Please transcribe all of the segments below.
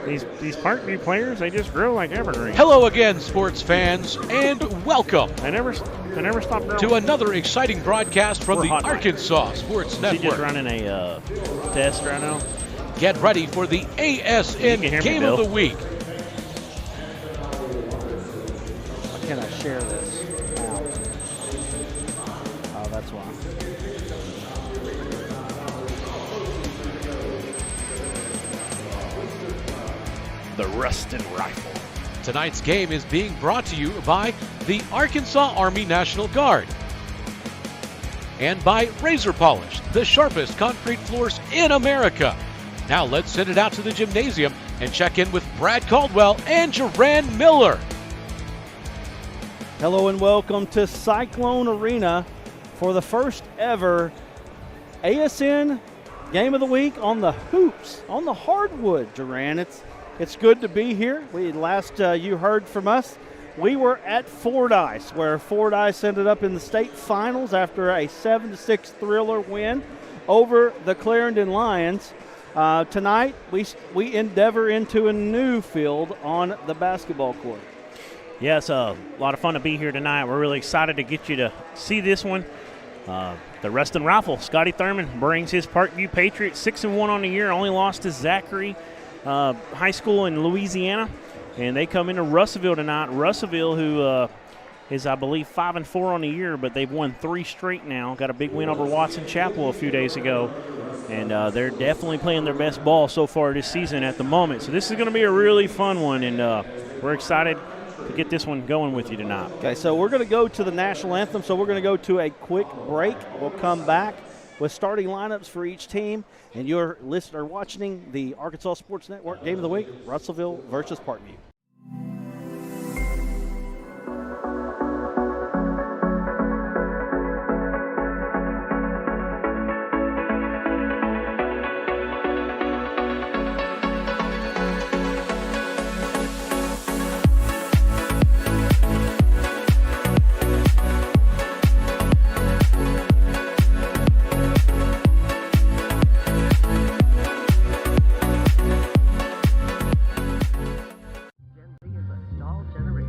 These Parkview players, they just grow like evergreen. Hello again, sports fans, and welcome They never stop growing. to another exciting broadcast from We're the hot Arkansas Sports Is he Network. just running a test right now? Get ready for the ASN You can hear me, Game Bill. of the Week. How can I share this? Oh, that's why. The Rusted Rifle. Tonight's game is being brought to you by the Arkansas Army National Guard and by Razor Polish, the sharpest concrete floors in America. Now let's send it out to the gymnasium and check in with Brad Caldwell and Jerran Miller. Hello and welcome to Cyclone Arena for the first ever ASN Game of the Week on the hoops, on the hardwood, Jerran. It's good to be here. You heard from us. We were at Fordyce, where Fordyce ended up in the state finals after a 7-6 thriller win over the Clarendon Lions. Tonight, we endeavor into a new field on the basketball court. Yeah, it's a lot of fun to be here tonight. We're really excited to get you to see this one. The Rusted Rifle, Scotty Thurman brings his Parkview Patriots 6-1 on the year, only lost to Zachary High School in Louisiana, and they come into Russellville tonight. Russellville, who is, I believe, 5-4 on the year, but they've won 3 straight now. Got a big win over Watson Chapel a few days ago, and they're definitely playing their best ball so far this season at the moment. So this is going to be a really fun one, and we're excited to get this one going with you tonight. Okay, so we're going to go to the national anthem, so we're going to go to a quick break. We'll come back with starting lineups for each team, and you're listening or watching the Arkansas Sports Network Game of the Week, Russellville versus Parkview.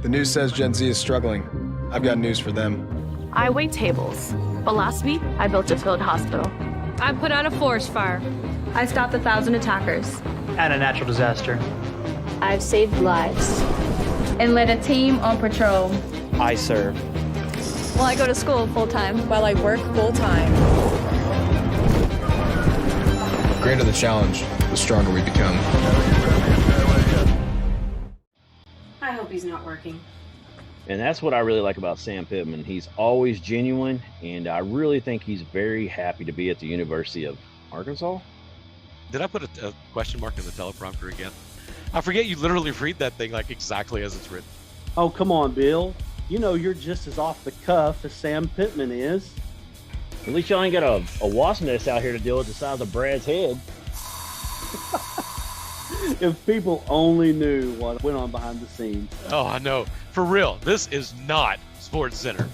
The news says Gen Z is struggling. I've got news for them. I wait tables, but last week I built a field hospital. I put out a forest fire. I stopped 1,000 attackers. And a natural disaster. I've saved lives. And led a team on patrol. I serve. Well, I go to school full-time. While I work full-time. The greater the challenge, the stronger we become. I hope he's not working. And that's what I really like about Sam Pittman. He's always genuine, and I really think he's very happy to be at the University of Arkansas. Did I put a question mark in the teleprompter again? I forget you literally read that thing like exactly as it's written. Oh, come on, Bill. You know you're just as off the cuff as Sam Pittman is. At least y'all ain't got a wasp nest out here to deal with the size of Brad's head. If people only knew what went on behind the scenes. Oh, I know. For real, this is not Sports Center.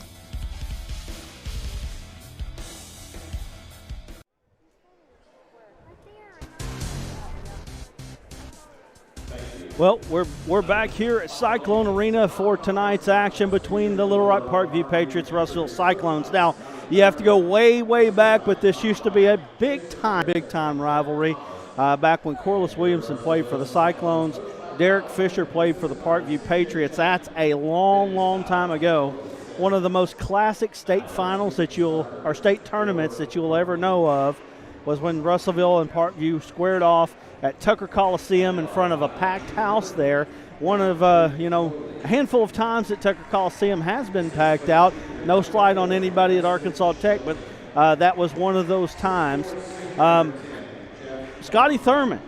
Well, we're back here at Cyclone Arena for tonight's action between the Little Rock Parkview Patriots, Russellville Cyclones. Now, you have to go way, way back, but this used to be a big-time rivalry. Back when Corliss Williamson played for the Cyclones, Derek Fisher played for the Parkview Patriots. That's a long time ago. One of the most classic state finals state tournaments that you'll ever know of was when Russellville and Parkview squared off at Tucker Coliseum in front of a packed house there. One of, a handful of times that Tucker Coliseum has been packed out. No slight on anybody at Arkansas Tech, but that was one of those times. Scotty Thurman,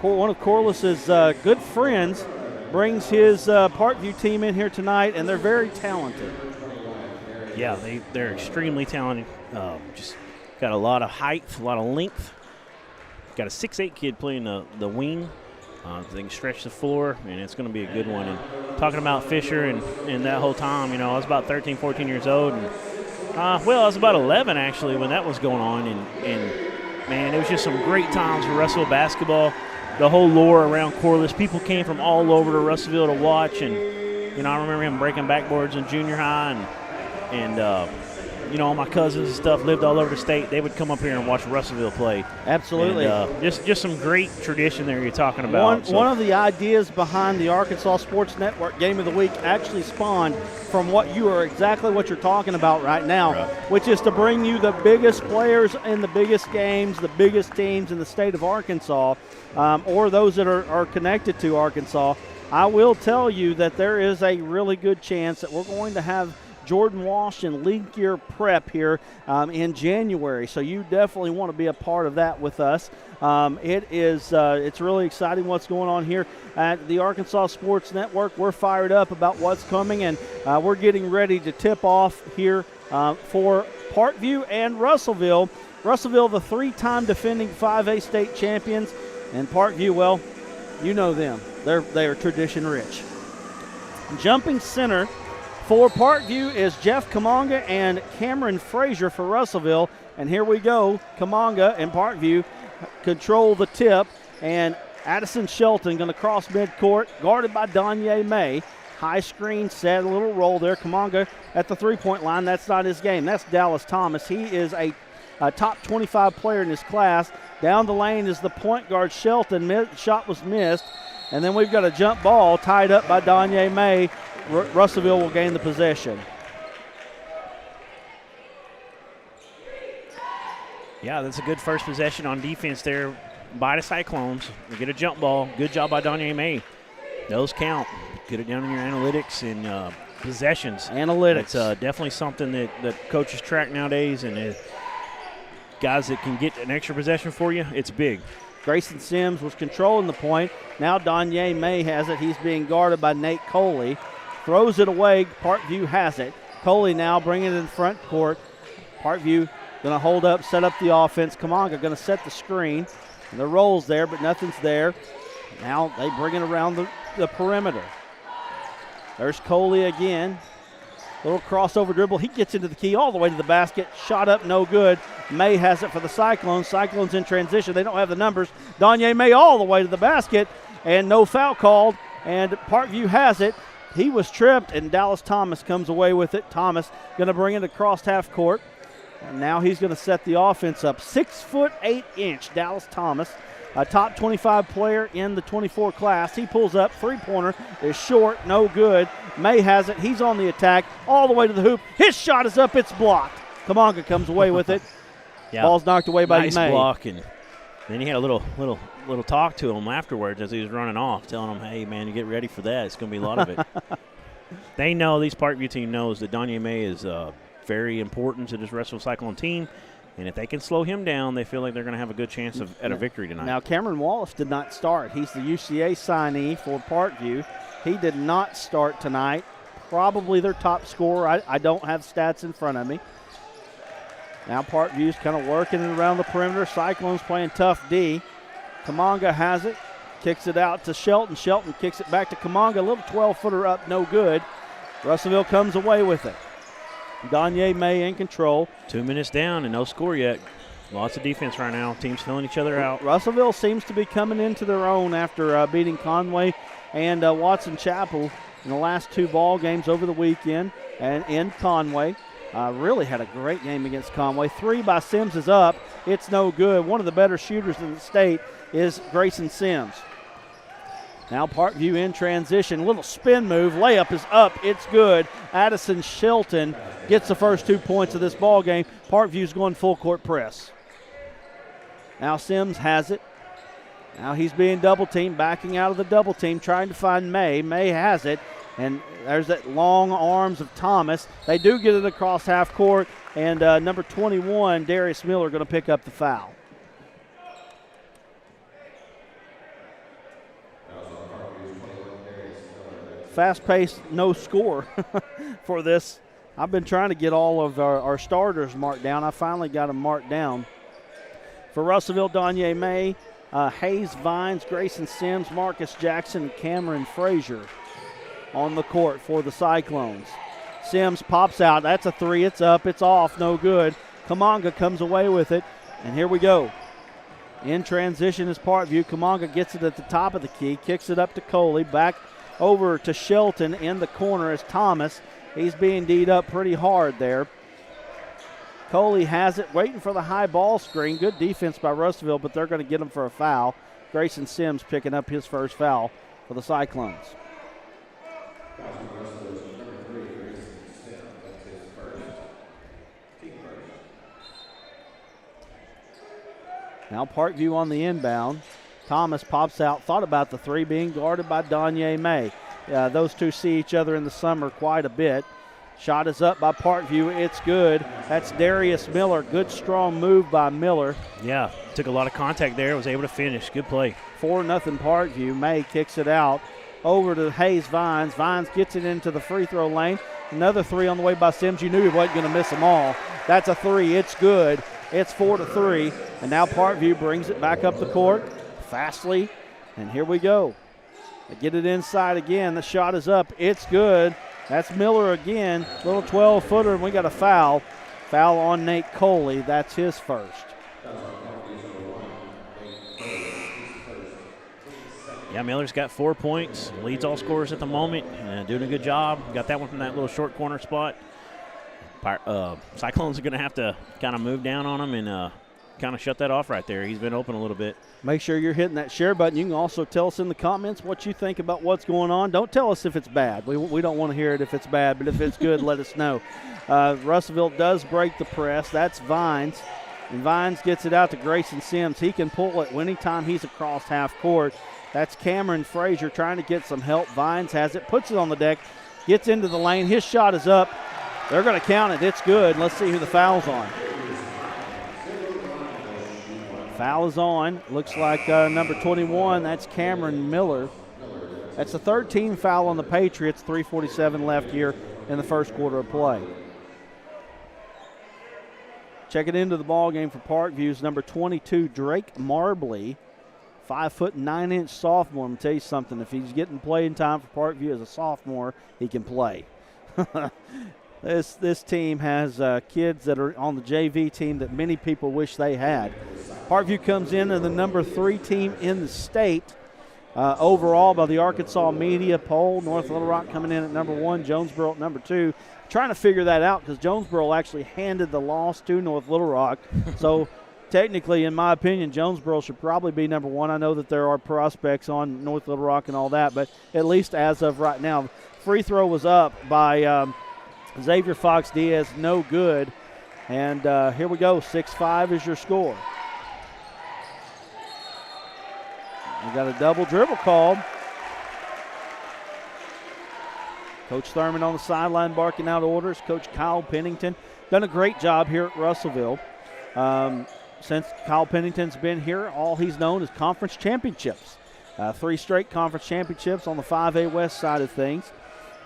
one of Corliss's good friends, brings his Parkview team in here tonight, and they're very talented. Yeah, they're extremely talented. Just got a lot of height, a lot of length. Got a 6'8" kid playing the wing. They can stretch the floor, and it's going to be a good one. And talking about Fisher and that whole time, I was about 13, 14 years old. And, I was about 11, actually, when that was going on. And man, it was just some great times for Russellville basketball. the whole lore around Corliss. People came from all over to Russellville to watch, and I remember him breaking backboards in junior high, and all my cousins and stuff lived all over the state. They would come up here and watch Russellville play. Absolutely. And, just some great tradition there you're talking about. One of the ideas behind the Arkansas Sports Network Game of the Week actually spawned from exactly what you're talking about right now, right, which is to bring you the biggest players in the biggest games, the biggest teams in the state of Arkansas, or those that are connected to Arkansas. I will tell you that there is a really good chance that we're going to have Jordan Walsh and League Year Prep here in January, so you definitely want to be a part of that with us. It's really exciting what's going on here at the Arkansas Sports Network. We're fired up about what's coming, and we're getting ready to tip off here for Parkview and Russellville. Russellville, the 3-time defending 5A state champions, and Parkview, well, you know them. They are tradition rich. Jumping center for Parkview is Jeff Kamonga and Cameron Frazier for Russellville. And here we go. Kamonga and Parkview control the tip. And Addison Shelton going to cross midcourt, guarded by Danye May. High screen set, a little roll there. Kamonga at the three-point line. That's not his game. That's Dallas Thomas. He is a top 25 player in his class. Down the lane is the point guard Shelton. Shot was missed. And then we've got a jump ball tied up by Danye May. Russellville will gain the possession. Yeah, that's a good first possession on defense there by the Cyclones. We get a jump ball. Good job by Danye May. Those count. Get it down in your analytics and possessions. Analytics. It's definitely something that coaches track nowadays, and guys that can get an extra possession for you, it's big. Grayson Sims was controlling the point. Now Danye May has it. He's being guarded by Nate Coley. Throws it away. Parkview has it. Coley now bringing it in front court. Parkview going to hold up, set up the offense. Kamonga going to set the screen. And the roll's there, but nothing's there. Now they bring it around the perimeter. There's Coley again. Little crossover dribble. He gets into the key all the way to the basket. Shot up, no good. May has it for the Cyclones. Cyclones in transition. They don't have the numbers. Danye May all the way to the basket, and no foul called. And Parkview has it. He was tripped, and Dallas Thomas comes away with it. Thomas going to bring it across half court. And now he's going to set the offense up. 6'8" Dallas Thomas, a top 25 player in the 24 class. He pulls up. Three-pointer is short, no good. May has it. He's on the attack all the way to the hoop. His shot is up. It's blocked. Kamonga comes away with it. Yeah. Ball's knocked away by nice May. Block, and then he had a little talk to him afterwards as he was running off, telling him, hey, man, you get ready for that. It's going to be a lot of it. They know, these Parkview team knows that Danye May is very important to this Russellville Cyclone team, and if they can slow him down, they feel like they're going to have a good chance at a victory tonight. Now, Cameron Wallace did not start. He's the UCA signee for Parkview. He did not start tonight. Probably their top scorer. I don't have stats in front of me. Now Parkview's kind of working it around the perimeter. Cyclones playing tough D. Kamonga has it. Kicks it out to Shelton. Shelton kicks it back to Kamonga. A little 12-footer up, no good. Russellville comes away with it. Danye May in control. 2 minutes down and no score yet. Lots of defense right now. Teams filling each other out. Russellville seems to be coming into their own after beating Conway and Watson Chapel in the last 2 ball games over the weekend and in Conway. Really had a great game against Conway. 3 by Sims is up. It's no good. One of the better shooters in the state is Grayson Sims. Now Parkview in transition. Little spin move. Layup is up. It's good. Addison Shelton gets the first 2 points of this ball game. Parkview's going full court press. Now Sims has it. Now he's being double teamed, backing out of the double team, trying to find May. May has it. And there's that long arms of Thomas. They do get it across half court, and number 21, Darius Miller, going to pick up the foul. Fast-paced, no score for this. I've been trying to get all of our starters marked down. I finally got them marked down. For Russellville, Danye May, Hayes Vines, Grayson Sims, Marcus Jackson, and Cameron Frazier on the court for the Cyclones. Sims pops out. That's a 3. It's up. It's off. No good. Kamonga comes away with it. And here we go. In transition is Parkview. Kamanga gets it at the top of the key, kicks it up to Coley, back over to Shelton in the corner is Thomas. He's being D'd up pretty hard there. Coley has it, waiting for the high ball screen. Good defense by Russellville, but they're going to get him for a foul. Grayson Sims picking up his first foul for the Cyclones. Now Parkview on the inbound. Thomas pops out, thought about the three, being guarded by Danye May. Those two see each other in the summer quite a bit. Shot is up by Parkview. It's good. That's Darius Miller. Good, strong move by Miller. Yeah, took a lot of contact there. Was able to finish. Good play. 4-0 Parkview. May kicks it out over to Hayes Vines. Vines gets it into the free throw lane. Another three on the way by Sims. You knew he wasn't going to miss them all. That's a three. It's good. It's 4-3. And now Parkview brings it back up the court. Fastly. And here we go. They get it inside again. The shot is up. It's good. That's Miller again, little 12-footer, and we got a foul. Foul on Nate Coley. That's his first. Yeah, Miller's got 4 points, leads all scorers at the moment, doing a good job. Got that one from that little short corner spot. Cyclones are going to have to kind of move down on him and kind of shut that off right there. He's been open a little bit. Make sure you're hitting that share button. You can also tell us in the comments what you think about what's going on. Don't tell us if it's bad. We don't want to hear it if it's bad, but if it's good, let us know. Russellville does break the press. That's Vines. And Vines gets it out to Grayson Sims. He can pull it anytime he's across half court. That's Cameron Frazier trying to get some help. Vines has it, puts it on the deck, gets into the lane. His shot is up. They're going to count it. It's good. Let's see who the foul's on. Foul is on. Looks like number 21. That's Cameron Miller. That's the third team foul on the Patriots. 3:47 left here in the first quarter of play. Checking into the ball game for Parkview's number 22, Drake Marbley. 5'9" sophomore. I'm going to tell you something. If he's getting playing time for Parkview as a sophomore, he can play. This team has kids that are on the JV team that many people wish they had. Parkview comes in as the number 3 team in the state overall by the Arkansas Media poll. North Little Rock coming in at number 1, Jonesboro at number 2. Trying to figure that out because Jonesboro actually handed the loss to North Little Rock. So technically, in my opinion, Jonesboro should probably be number 1. I know that there are prospects on North Little Rock and all that, but at least as of right now, free throw was up by Xavier Fox Diaz, no good. And here we go, 6-5 is your score. We got a double dribble called. Coach Thurman on the sideline barking out orders. Coach Kyle Pennington done a great job here at Russellville. Since Kyle Pennington's been here, all he's known is conference championships. 3 straight conference championships on the 5A West side of things.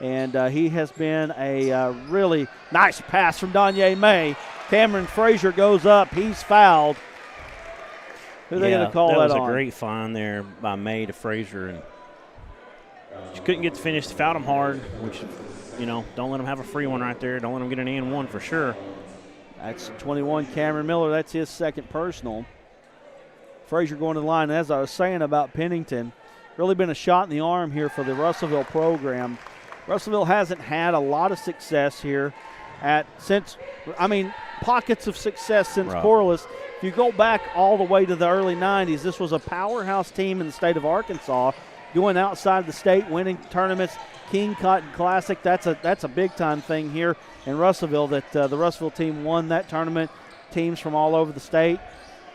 And he has been a really nice pass from Danye May. Cameron Frazier goes up. He's fouled. Who are they going to call that on? That was a great find there by May to Frazier. And she couldn't get the finish. Fouled him hard, which, don't let him have a free one right there. Don't let him get an and one for sure. That's 21, Cameron Miller. That's his second personal. Frazier going to the line. As I was saying about Pennington, really been a shot in the arm here for the Russellville program. Russellville hasn't had a lot of success here pockets of success since Corliss. If you go back all the way to the early 90s, this was a powerhouse team in the state of Arkansas, going outside the state, winning tournaments, King Cotton Classic. That's a big-time thing here in Russellville that the Russellville team won that tournament. Teams from all over the state,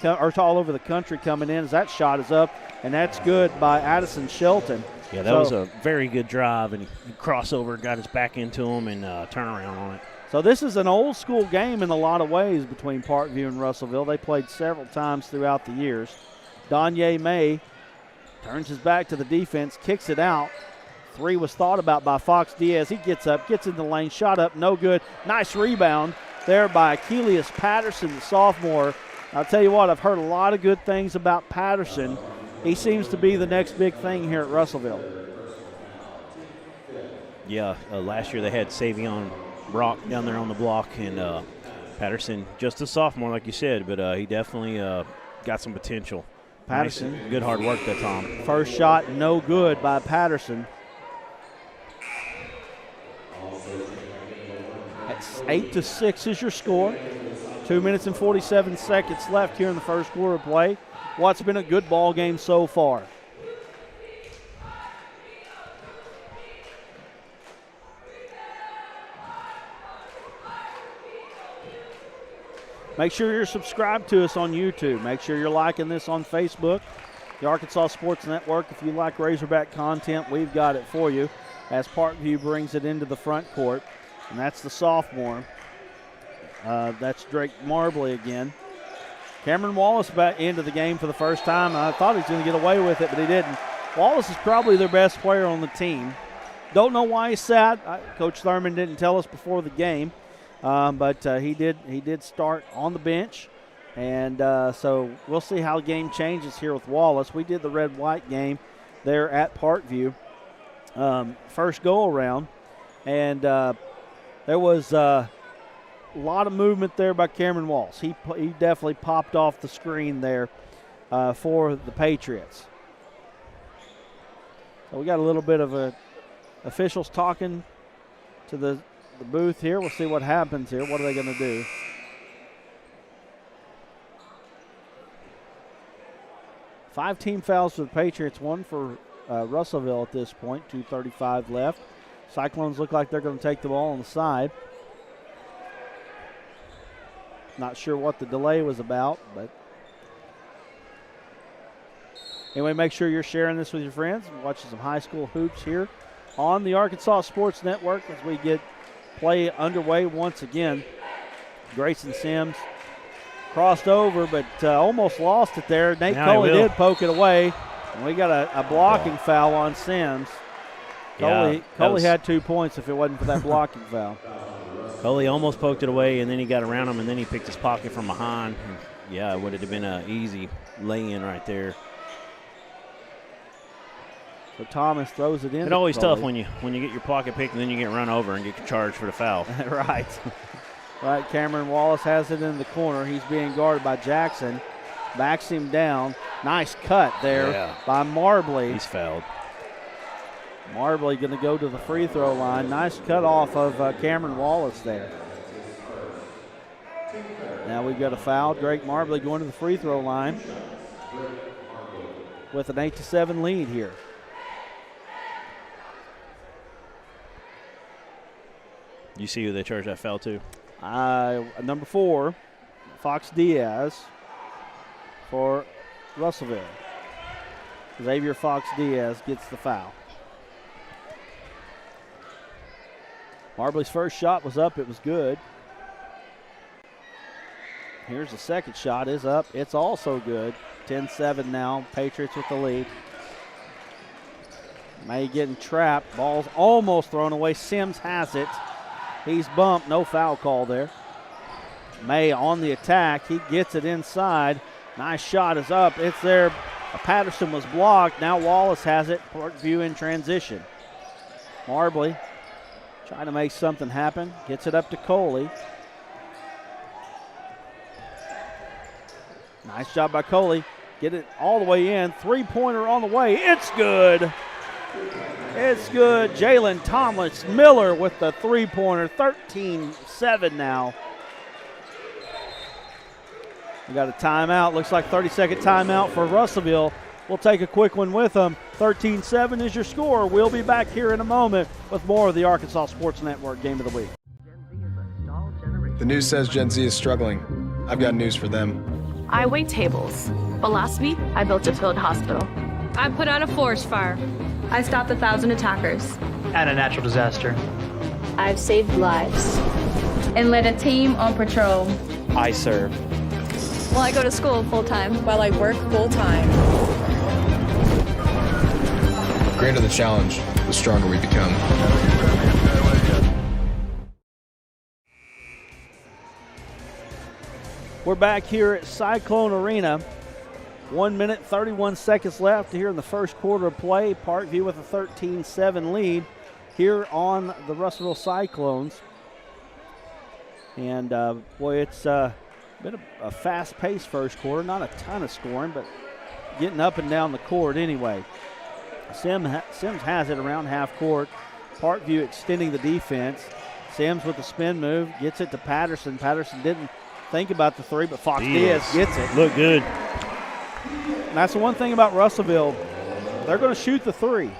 or all over the country coming in as that shot is up, and that's good by Addison Shelton. Yeah, that was a very good drive, and he crossover, got his back into him, and turn around on it. So this is an old-school game in a lot of ways between Parkview and Russellville. They played several times throughout the years. Danye May turns his back to the defense, kicks it out. 3 was thought about by Fox Diaz. He gets up, gets in the lane, shot up, no good. Nice rebound there by Achilles Patterson, the sophomore. I'll tell you what, I've heard a lot of good things about Patterson. He seems to be the next big thing here at Russellville. Yeah, last year they had Savion Brock down there on the block, and Patterson, just a sophomore, like you said, but he definitely got got some potential. Patterson. Nice, good hard work that time. First shot, no good by Patterson. That's 8-6 is your score. 2 minutes and 47 seconds left here in the first quarter of play. What's been a good ball game so far. Make sure you're subscribed to us on YouTube. Make sure you're liking this on Facebook, the Arkansas Sports Network. If you like Razorback content, we've got it for you as Parkview brings it into the front court. And that's the sophomore. That's Drake Marbley again. Cameron Wallace back into the game for the first time. I thought he was going to get away with it, but he didn't. Wallace is probably their best player on the team. Don't know why he sat. Coach Thurman didn't tell us before the game. But he did start on the bench, and so we'll see how the game changes here with Wallace. We did the red-white game there at Parkview, first go-around, and there was a lot of movement there by Cameron Wallace. He definitely popped off the screen there for the Patriots. So we got a little bit of officials talking to the booth here. We'll see what happens here. What are they going to do? Five team fouls for the Patriots, one for Russellville at this point, 2:35 left. Cyclones look like they're going to take the ball on the side. Not sure what the delay was about, but anyway, make sure you're sharing this with your friends and watching some high school hoops here on the Arkansas Sports Network as we get play underway once again. Grayson Sims crossed over, but almost lost it there. Nate Coley did poke it away, and we got a blocking foul on Sims. Coley had 2 points if it wasn't for that blocking foul. Coley almost poked it away, and then he got around him, and then he picked his pocket from behind. Yeah, it would have been an easy lay-in right there. So Thomas throws it in. It's always tough when you get your pocket picked and then you get run over and get charged for the foul. Right. Right, Cameron Wallace has it in the corner. He's being guarded by Jackson. Backs him down. Nice cut there by Marbley. He's fouled. Marbley going to go to the free throw line. Nice cut off of Cameron Wallace there. Now we've got a foul. Drake Marbley going to the free throw line with an 8-7 lead here. You see who they charged that foul to? Number 4, Fox Diaz for Russellville. Xavier Fox Diaz gets the foul. Marbley's first shot was up. It was good. Here's the second shot is up. It's also good. 10-7 now. Patriots with the lead. May getting trapped. Ball's almost thrown away. Sims has it. He's bumped. No foul call there. May on the attack. He gets it inside. Nice shot is up. It's there. Patterson was blocked. Now Wallace has it. Parkview in transition. Marbley trying to make something happen. Gets it up to Coley. Nice job by Coley. Get it all the way in. Three-pointer on the way. It's good. It's good. Jalen Thomas Miller with the three-pointer. 13-7 now. We got a timeout. Looks like 30-second timeout for Russellville. We'll take a quick one with them. 13-7 is your score. We'll be back here in a moment with more of the Arkansas Sports Network Game of the Week. The news says Gen Z is struggling. I've got news for them. I wait tables, but last week I built a field hospital. I put out a forest fire. I stopped 1,000 attackers. And a natural disaster. I've saved lives. And led a team on patrol. I serve. Well, I go to school full-time. While I work full-time. The greater the challenge, the stronger we become. We're back here at Cyclone Arena. 1 minute, 31 seconds left here in the first quarter of play. Parkview with a 13-7 lead here on the Russellville Cyclones. And, boy, it's Been a fast-paced first quarter, not a ton of scoring, but getting up and down the court anyway. Sims has it around half court. Parkview extending the defense. Sims with the spin move, gets it to Patterson. Patterson didn't think about the three, but Fox Diaz gets it. Look good. And that's the one thing about Russellville. They're going to shoot the three.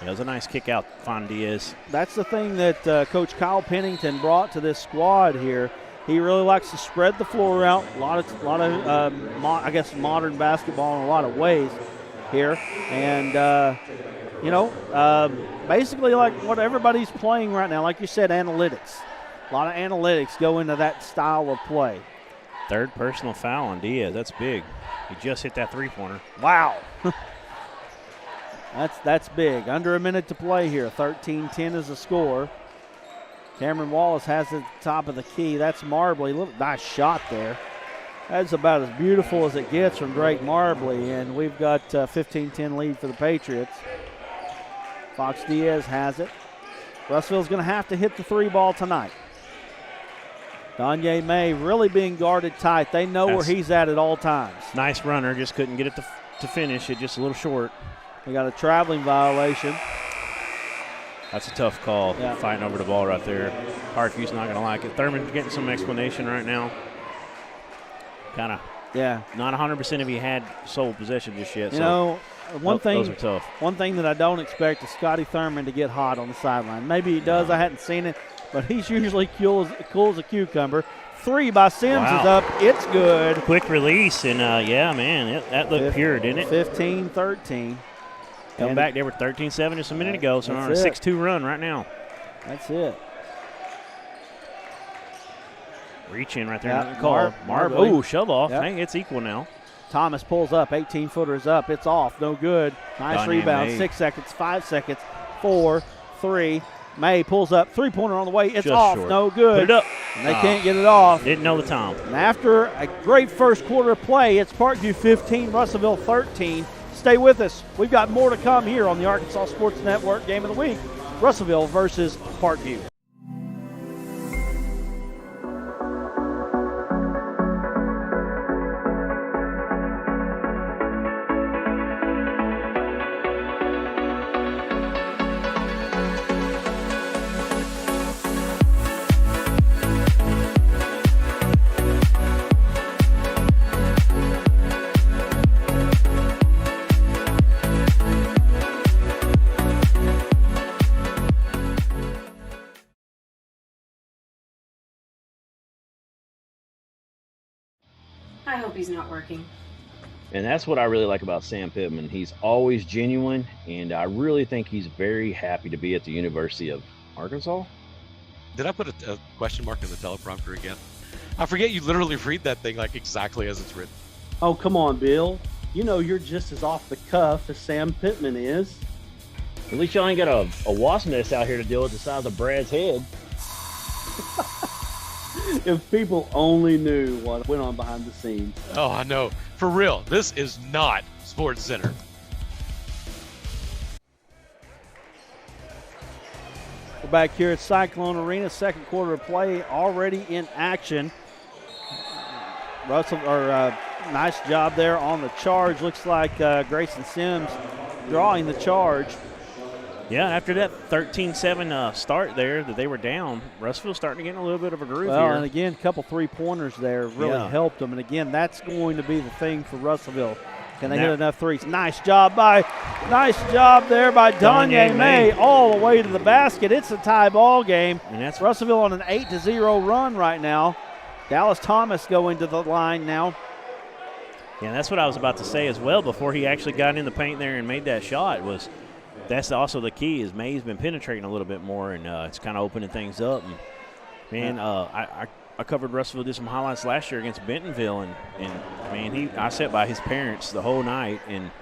It was a nice kick out, Fon Diaz. That's the thing that Coach Kyle Pennington brought to this squad here. He really likes to spread the floor out. A lot of I guess, modern basketball in a lot of ways here. And, basically like what everybody's playing right now. Like you said, analytics. A lot of analytics go into that style of play. Third personal foul on Diaz. That's big. He just hit that three-pointer. Wow. That's big. Under a minute to play here. 13-10 is the score. Cameron Wallace has it at the top of the key. That's Marbley. Little nice shot there. That's about as beautiful as it gets from Drake Marbley, and we've got a 15-10 lead for the Patriots. Fox Diaz has it. Russellville's going to have to hit the three ball tonight. Donye May really being guarded tight. They know where he's at all times. Nice runner, just couldn't get it to finish it, just a little short. We got a traveling violation. That's a tough call, fighting over the ball right there. Parkview's not going to like it. Thurman's getting some explanation right now. Kind of not 100% if he had sole possession just yet. Those are tough. One thing that I don't expect is Scotty Thurman to get hot on the sideline. Maybe he does. I hadn't seen it, but he's usually cool as a cucumber. Three by Sims is up. It's good. Quick release, and that looked pure, didn't it? 15-13. Come back. They were 13-7 just a minute ago, so they're on a 6-2 run right now. That's it. Reach in right there. Nothing called. Marble. Shove off. Hey, it's equal now. Thomas pulls up. 18-footer is up. It's off. No good. Nice rebound. May. 6 seconds. 5 seconds. 4, 3. May pulls up. Three-pointer on the way. It's just off. Short. No good. Put it up. And they can't get it off. Didn't know the time. And after a great first quarter play, it's Parkview 15, Russellville 13. Stay with us. We've got more to come here on the Arkansas Sports Network Game of the Week. Russellville versus Parkview. I hope he's not working. And that's what I really like about Sam Pittman. He's always genuine, and I really think he's very happy to be at the University of Arkansas. Did I put a question mark in the teleprompter again? I forget you literally read that thing like exactly as it's written. Oh, come on, Bill. You know you're just as off the cuff as Sam Pittman is. At least y'all ain't got a wasp nest out here to deal with the size of Brad's head. If people only knew what went on behind the scenes. Oh, I know. For real, this is not Sports Center. We're back here at Cyclone Arena. Second quarter of play already in action. Nice job there on the charge. Looks like Grayson Sims drawing the charge. Yeah, after that 13-7 start there that they were down, Russellville's starting to get in a little bit of a groove here. And again, a couple three-pointers there really helped them. And again, that's going to be the thing for Russellville. Can they hit enough threes? Nice job there by Donye May all the way to the basket. It's a tie ball game. And that's Russellville on an 8-0 run right now. Dallas Thomas going to the line now. Yeah, that's what I was about to say as well before he actually got in the paint there and made that shot was – that's also the key is May's been penetrating a little bit more, and it's kind of opening things up. And, man, I covered Russellville, did some highlights last year against Bentonville, and I sat by his parents the whole night, and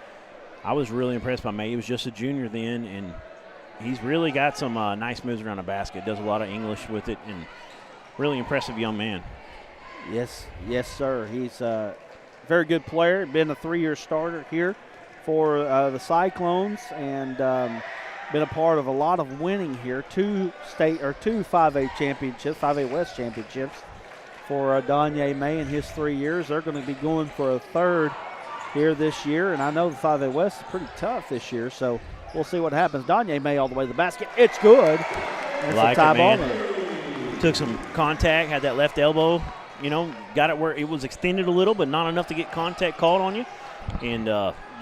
I was really impressed by May. He was just a junior then, and he's really got some nice moves around the basket, does a lot of English with it, and really impressive young man. Yes, sir. He's a very good player, been a 3-year starter here for the Cyclones, and been a part of a lot of winning here. 2 5A championships, 5A West championships for Donye May in his 3 years. They're going to be going for a third here this year, and I know the 5A West is pretty tough this year, so we'll see what happens. Donye May all the way to the basket. It's good. It's like a tie it, ball man. game. Took some contact, had that left elbow, got it where it was extended a little, but not enough to get contact called on you. And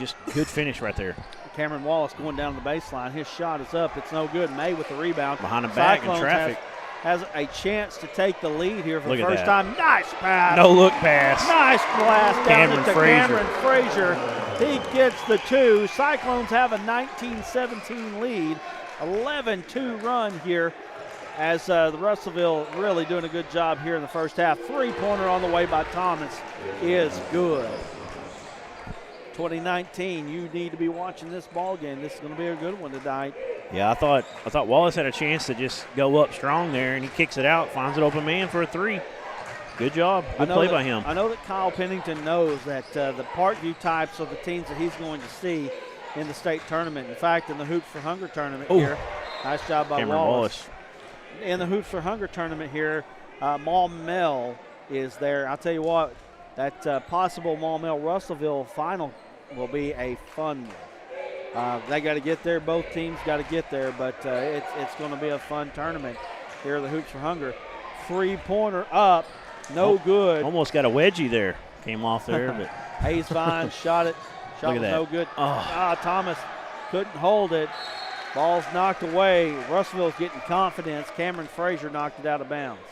just good finish right there. Cameron Wallace going down the baseline. His shot is up. It's no good. May with the rebound. Behind the back in Cyclones traffic. Has a chance to take the lead here for Look the at first that. time. Nice pass. No look pass. Nice blast down Cameron to Frazier. Cameron Frazier. He gets the 2. Cyclones have a 19-17 lead. 11-2 run here as the Russellville really doing a good job here in the first half. 3-pointer on the way by Thomas is good. 2019, you need to be watching this ball game. This is going to be a good one tonight. Yeah, I thought Wallace had a chance to just go up strong there, and he kicks it out, finds an open man for a 3. Good job. Good play by him. I know that Kyle Pennington knows that the Parkview types of the teams that he's going to see in the state tournament. In fact, in the Hoops for Hunger tournament here, nice job by Cameron Wallace. In the Hoops for Hunger tournament here, Maumelle is there. I'll tell you what, that possible Maumelle Russellville final will be a fun one. They got to get there. Both teams got to get there, but it's going to be a fun tournament here at the Hoops for Hunger. 3-pointer up, no good. Almost got a wedgie there. Came off there, but Hayes Vine shot it. Shot was no good. Thomas couldn't hold it. Ball's knocked away. Russellville's getting confidence. Cameron Frazier knocked it out of bounds.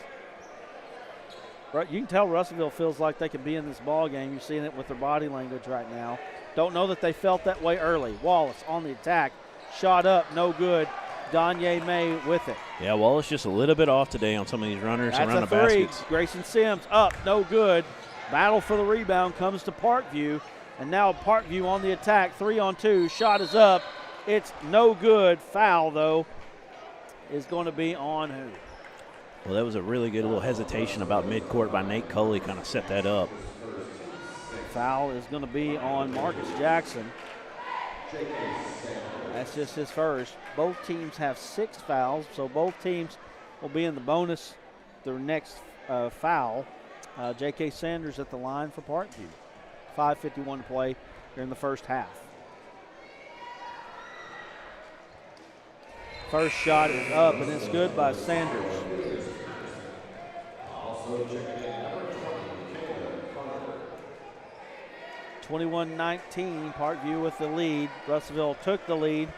You can tell Russellville feels like they can be in this ball game. You're seeing it with their body language right now. Don't know that they felt that way early. Wallace on the attack. Shot up, no good. Donye May with it. Yeah, Wallace just a little bit off today on some of these runners That's around a the 3. baskets. Grayson Sims up, no good. Battle for the rebound comes to Parkview. And now Parkview on the attack. 3-on-2. Shot is up. It's no good. Foul, though, is going to be on who? Well, that was a really good little hesitation about midcourt by Nate Coley, kind of set that up. Foul is going to be on Marcus Jackson. That's just his first. Both teams have 6 fouls, so both teams will be in the bonus their next foul. J.K. Sanders at the line for Parkview. 5:51 to play here in the first half. First shot is up, and it's good by Sanders. (21-19), Parkview with the lead. Russellville took the lead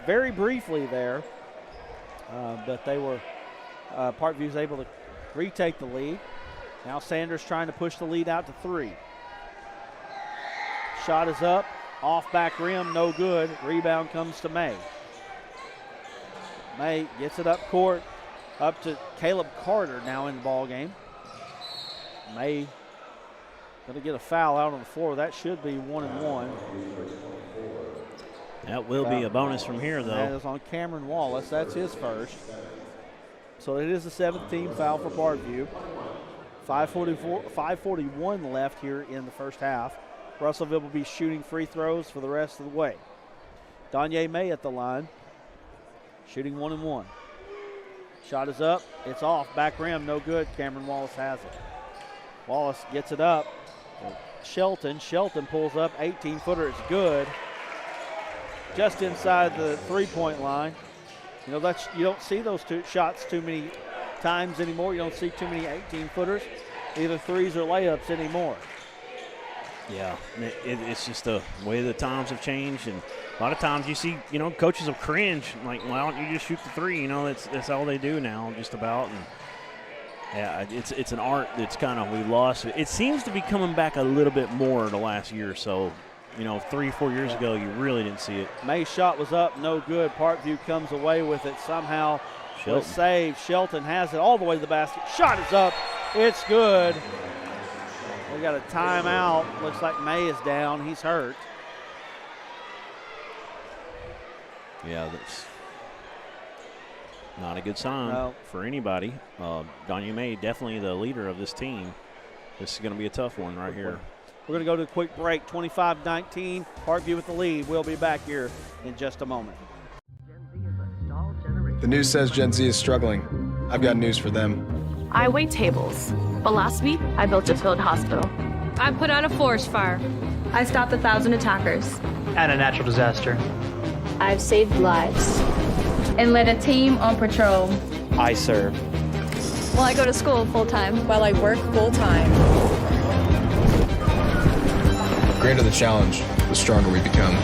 very briefly there, but they were Parkview was able to retake the lead. Now Sanders trying to push the lead out to 3. Shot is up, off back rim, no good. Rebound comes to May. May gets it up court, up to Caleb Carter now in the ball game. May going to get a foul out on the floor. That should be 1-1. That will be a bonus from here, though. That is on Cameron Wallace. That's his first. So it is the 7th team foul for Parkview. 5:41 left here in the first half. Russellville will be shooting free throws for the rest of the way. Donye May at the line, shooting 1-1. Shot is up. It's off. Back rim, no good. Cameron Wallace has it. Wallace gets it up. Shelton pulls up. 18-footer. It's good. Just inside the three-point line. You know, you don't see those 2 shots too many times anymore. You don't see too many 18-footers, either threes or layups anymore. Yeah, it's just the way the times have changed, and a lot of times you see, coaches will cringe, like, why don't you just shoot the 3? That's all they do now, just about. And yeah, it's an art that's kind of we lost. It seems to be coming back a little bit more the last year or so. 3-4 years ago, you really didn't see it. May's shot was up, no good. Parkview comes away with it somehow. Shelton. Was saved. Shelton has it all the way to the basket. Shot is up. It's good. We got a timeout. Looks like May is down. He's hurt. Yeah, that's not a good sign for anybody. Donye May, definitely the leader of this team. This is going to be a tough one right here. We're going to go to a quick break. 25-19. Parkview with the lead. We'll be back here in just a moment. The news says Gen Z is struggling. I've got news for them. I wait tables. But last week, I built a field hospital. I put out a forest fire. I stopped 1,000 attackers. And a natural disaster. I've saved lives. And led a team on patrol. I serve. Well, I go to school full time. While I work full time. The greater the challenge, the stronger we become.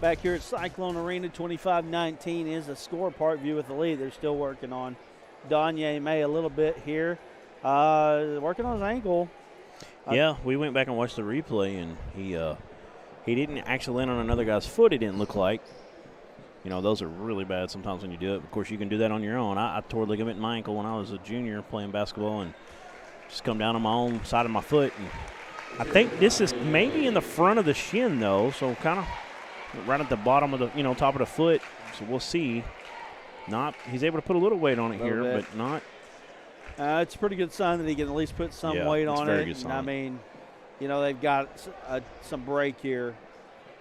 Back here at Cyclone Arena, 25-19 is the score. Parkview with the lead. They're still working on Donye May a little bit here. Working on his ankle. Yeah, we went back and watched the replay, and he didn't actually land on another guy's foot, it didn't look like. You know, those are really bad sometimes when you do it. Of course, you can do that on your own. I tore ligament in my ankle when I was a junior playing basketball and just come down on my own side of my foot. And I think this is maybe in the front of the shin, though, so kind of right at the bottom of the, top of the foot. So we'll see. He's able to put a little weight on it here, but not. It's a pretty good sign that he can at least put some weight on it. Good sign. I mean, they've got some break here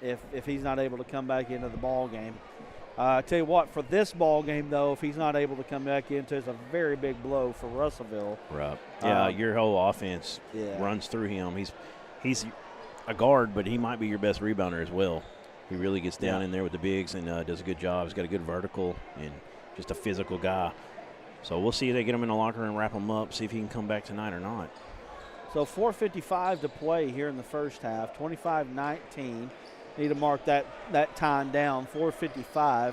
if he's not able to come back into the ball game. I tell you what, for this ball game, though, if he's not able to come back into, it's a very big blow for Russellville. Right. Yeah, your whole offense runs through him. He's a guard, but he might be your best rebounder as well. He really gets down in there with the bigs and does a good job. He's got a good vertical and just a physical guy. So we'll see if they get him in the locker room and wrap him up, see if he can come back tonight or not. So 4:55 to play here in the first half, 25-19. Need to mark that time down, 4:55.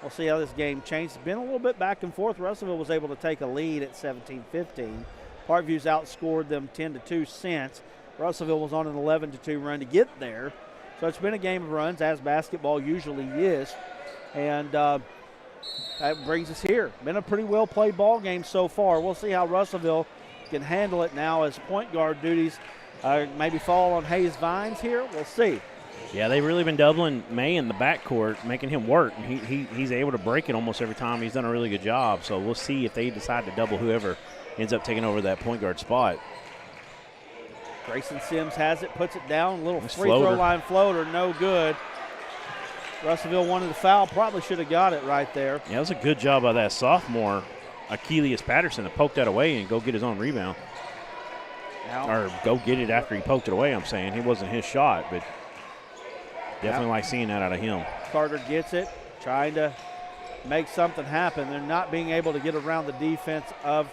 We'll see how this game changes. It's been a little bit back and forth. Russellville was able to take a lead at 17-15. Parkview's outscored them 10-2 since. Russellville was on an 11-2 run to get there. So it's been a game of runs, as basketball usually is. And that brings us here. Been a pretty well-played ball game so far. We'll see how Russellville can handle it now as point guard duties maybe fall on Hayes Vines here. We'll see. Yeah, they've really been doubling May in the backcourt, making him work. He's able to break it almost every time. He's done a really good job. So we'll see if they decide to double whoever ends up taking over that point guard spot. Grayson Sims has it, puts it down. A little free throw line floater, no good. Russellville wanted the foul, probably should have got it right there. Yeah, it was a good job by that sophomore, Achilles Patterson, to poke that away and go get his own rebound. Or go get it after he poked it away, I'm saying. It wasn't his shot, but definitely like seeing that out of him. Carter gets it, trying to make something happen. They're not being able to get around the defense of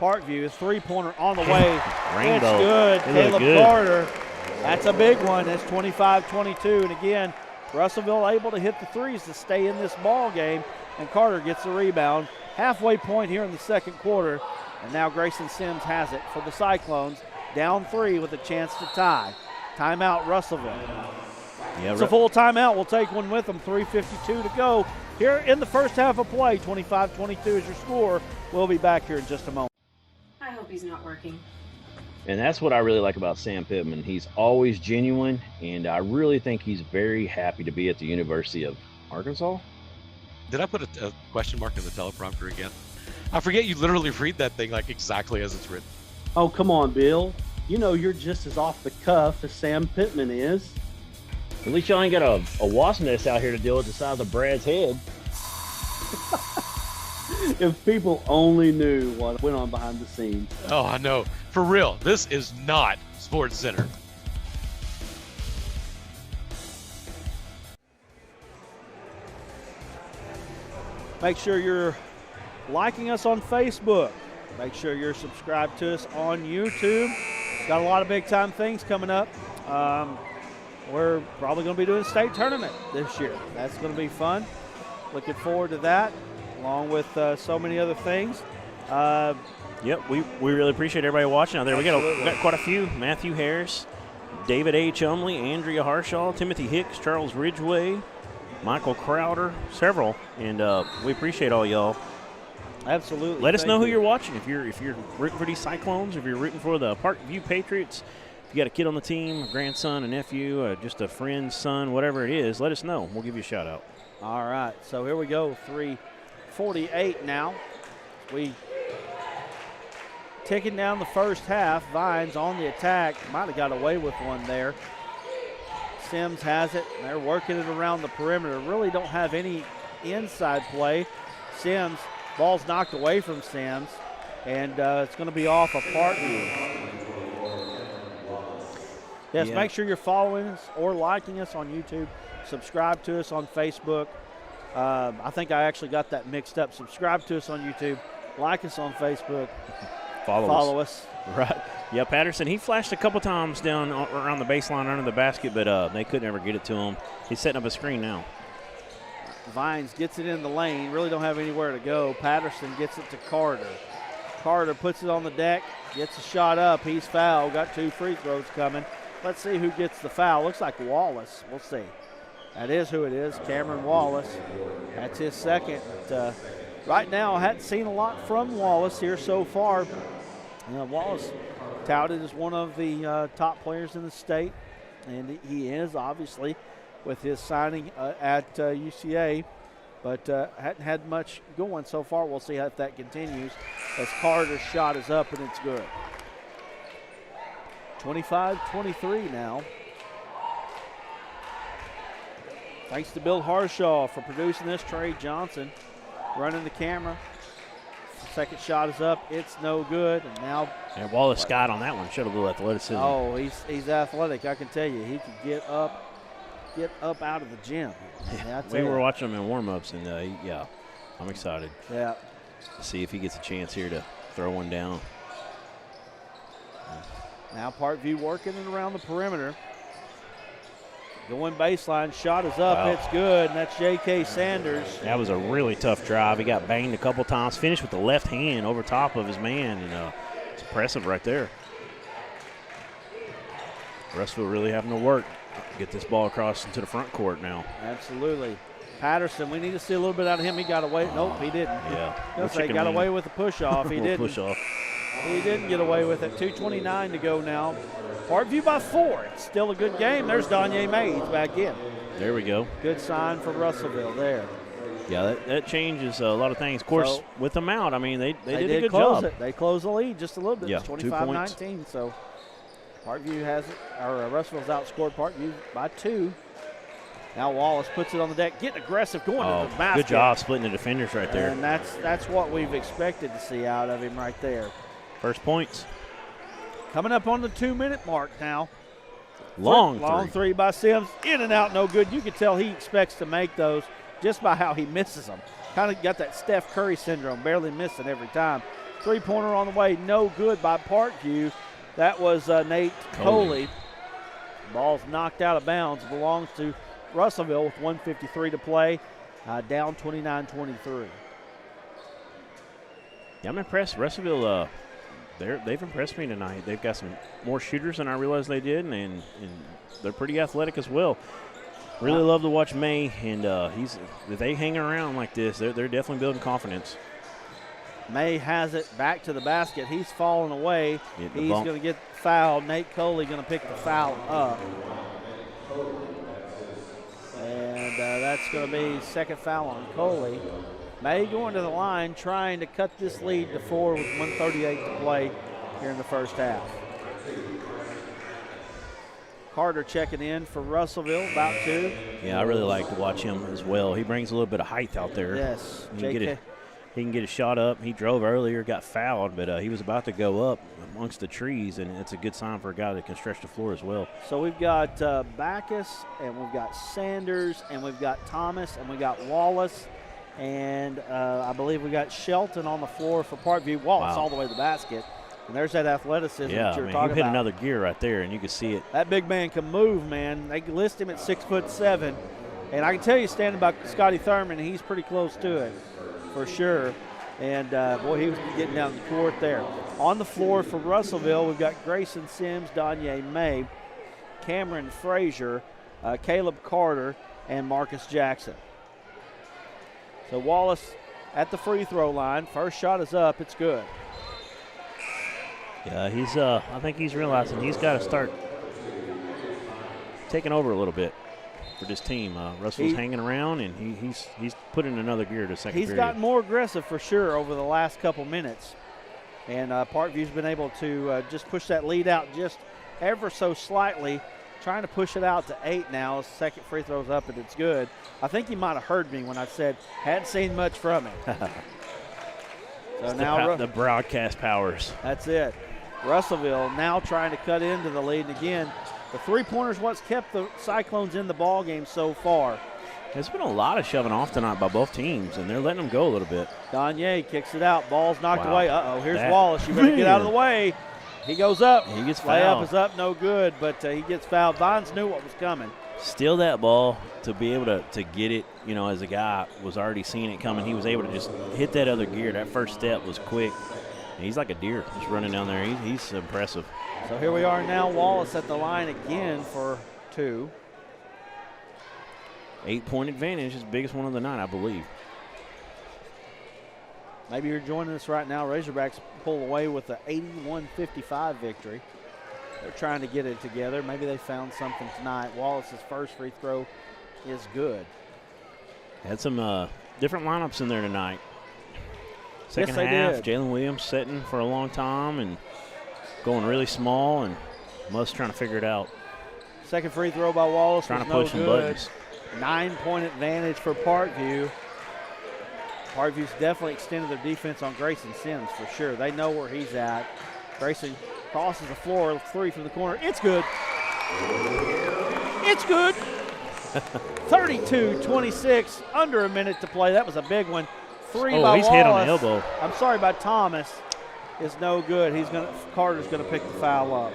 Parkview. His three-pointer on the way. Rainbow. It's good. Caleb good. Carter. That's a big one. That's 25-22. And again, Russellville able to hit the threes to stay in this ball game. And Carter gets the rebound. Halfway point here in the second quarter. And now Grayson Sims has it for the Cyclones. Down 3 with a chance to tie. Timeout, Russellville. Yeah, it's a full timeout. We'll take one with them. 3:52 to go here in the first half of play. 25-22 is your score. We'll be back here in just a moment. I hope he's not working. And that's what I really like about Sam Pittman. He's always genuine, and I really think he's very happy to be at the University of Arkansas. Did I put a question mark in the teleprompter again? I forget you literally read that thing like exactly as it's written. Oh, come on, Bill. You know you're just as off the cuff as Sam Pittman is. At least y'all ain't got a wasp nest out here to deal with the size of Brad's head. If people only knew what went on behind the scenes. Oh, I know. For real, this is not Sports Center. Make sure you're liking us on Facebook. Make sure you're subscribed to us on YouTube. Got a lot of big-time things coming up. We're probably going to be doing a state tournament this year. That's going to be fun. Looking forward to that, along with so many other things. Yep, we really appreciate everybody watching out there. We got quite a few. Matthew Harris, David A. Chumley, Andrea Harshaw, Timothy Hicks, Charles Ridgway, Michael Crowder, several, and we appreciate all y'all. Absolutely. Let us know who you're watching. If you're rooting for these Cyclones, if you're rooting for the Parkview Patriots, if you got a kid on the team, a grandson, a nephew, just a friend's son, whatever it is, let us know. We'll give you a shout out. All right, so here we go, 3:48 now. We taking down the first half. Vines on the attack. Might have got away with one there. Sims has it. They're working it around the perimeter. Really don't have any inside play. Sims, ball's knocked away from Sims, and it's going to be off of Parkview. Yes, make sure you're following us or liking us on YouTube. Subscribe to us on Facebook. I think I actually got that mixed up. Subscribe to us on YouTube. Like us on Facebook. Follow us. Right. Yeah, Patterson, he flashed a couple times down around the baseline under the basket, but they couldn't ever get it to him. He's setting up a screen now. Vines gets it in the lane. Really don't have anywhere to go. Patterson gets it to Carter. Carter puts it on the deck, gets a shot up. He's fouled. Got 2 free throws coming. Let's see who gets the foul. Looks like Wallace. We'll see. That is who it is, Cameron Wallace. That's his second. But, right now, I hadn't seen a lot from Wallace here so far. Wallace touted as one of the top players in the state, and he is, obviously, with his signing at UCA, but hadn't had much going so far. We'll see if that continues as Carter's shot is up, and it's good. 25-23 now. Thanks to Bill Harshaw for producing this. Trey Johnson running the camera. Second shot is up. It's no good. And now. And Wallace Scott on that one showed a little athleticism. Oh, he's athletic. I can tell you. He can get up out of the gym. Yeah, we were watching him in warm-ups, and yeah, I'm excited. Yeah. To see if he gets a chance here to throw one down. Now Parkview working it around the perimeter. Going baseline, shot is up, It's good, and that's J.K. Sanders. That was a really tough drive. He got banged a couple times, finished with the left hand over top of his man, and it's impressive right there. Russellville really having to work. Get this ball across into the front court now. Absolutely. Patterson, we need to see a little bit out of him. He got away. Nope, he didn't. Yeah. He got away with the push-off. He didn't. Push-off. He didn't get away with it. 2:29 to go now. Parkview by 4. It's still a good game. There's Donye May. He's back in. There we go. Good sign for Russellville there. Yeah, that changes a lot of things. Of course, with them out, I mean, they did a good close job. They closed the lead just a little bit. Yeah, It's 25-19. So Parkview has it, or Russellville's outscored Parkview by 2. Now Wallace puts it on the deck, getting aggressive, going to the basket. Good job splitting the defenders right there. And that's what we've expected to see out of him right there. First points. Coming up on the 2-minute mark now. Long three by Sims. In and out, no good. You can tell he expects to make those just by how he misses them. Kind of got that Steph Curry syndrome, barely missing every time. 3-pointer on the way, no good by Parkview. That was Nate Coley. Ball's knocked out of bounds. Belongs to Russellville with 1:53 to play. Down 29-23. Yeah, I'm impressed. Russellville, they've impressed me tonight. They've got some more shooters than I realized they did, and they're pretty athletic as well. Really love to watch May, and if they hang around like this, they're definitely building confidence. May has it back to the basket. He's falling away. He's going to get fouled. Nate Coley going to pick the foul up. And that's going to be second foul on Coley. May going to the line, trying to cut this lead to 4 with 1:38 to play here in the first half. Carter checking in for Russellville, about 2. Yeah, I really like to watch him as well. He brings a little bit of height out there. Yes, He can get a shot up. He drove earlier, got fouled, but he was about to go up amongst the trees, and it's a good sign for a guy that can stretch the floor as well. So we've got Backus, and we've got Sanders, and we've got Thomas, and we've got Wallace, and I believe we got Shelton on the floor for Parkview. Wallace all the way to the basket. And there's that athleticism that you're talking about. He hit another gear right there, and you can see it. That big man can move, man. They list him at 6'7", and I can tell you, standing by Scotty Thurman, he's pretty close to it for sure. And, boy, he was getting down the court there. On the floor for Russellville, we've got Grayson Sims, Donye May, Cameron Frazier, Caleb Carter, and Marcus Jackson. So Wallace at the free throw line. First shot is up. It's good. Yeah, he's. I think he's realizing he's got to start taking over a little bit for this team. Russell's hanging around, and he's put in another gear to second period. He's gotten more aggressive for sure over the last couple minutes. And Parkview's been able to just push that lead out just ever so slightly, trying to push it out to 8 now. Second free throw's up, and it's good. I think he might have heard me when I said hadn't seen much from him. So now the broadcast powers. That's it. Russellville now trying to cut into the lead. And again, the three-pointers what's kept the Cyclones in the ball game so far. There's been a lot of shoving off tonight by both teams, and they're letting them go a little bit. Danye kicks it out. Ball's knocked away. Uh-oh, here's Wallace. You better get out of the way. He goes up. He gets fouled. Layup is up, no good, but he gets fouled. Vines knew what was coming. Steal that ball to be able to get it, as a guy was already seeing it coming. He was able to just hit that other gear. That first step was quick. And he's like a deer just running down there. He's impressive. So here we are now. Wallace at the line again for 2. 8-point advantage is the biggest one of the night, I believe. Maybe you're joining us right now. Razorbacks pull away with an 81-55 victory. They're trying to get it together. Maybe they found something tonight. Wallace's first free throw is good. Had some different lineups in there tonight. Second yes, half, Jalen Williams sitting for a long time and going really small, and Muss trying to figure it out. Second free throw by Wallace trying to no push some good. buttons. 9-point advantage for Parkview. Parkview's definitely extended their defense on Grayson Sims for sure. They know where he's at. Grayson crosses the floor, 3 from the corner. It's good. It's good. 32-26, under a minute to play. That was a big one. 3 by he's Wallace. hit on the elbow. I'm sorry, by Thomas is no good. Carter's going to pick the foul up.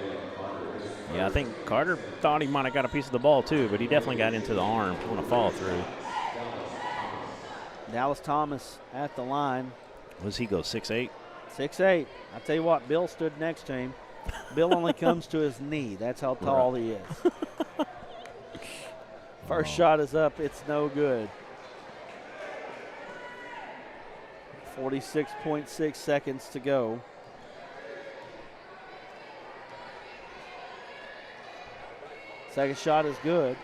Yeah, I think Carter thought he might have got a piece of the ball too, but he definitely got into the arm on a follow through. Dallas Thomas at the line. What does he go, 6'8"? 6'8". I tell you what, Bill stood next to him. Bill only comes to his knee. That's how tall he is. First shot is up. It's no good. 46.6 seconds to go. Second shot is good.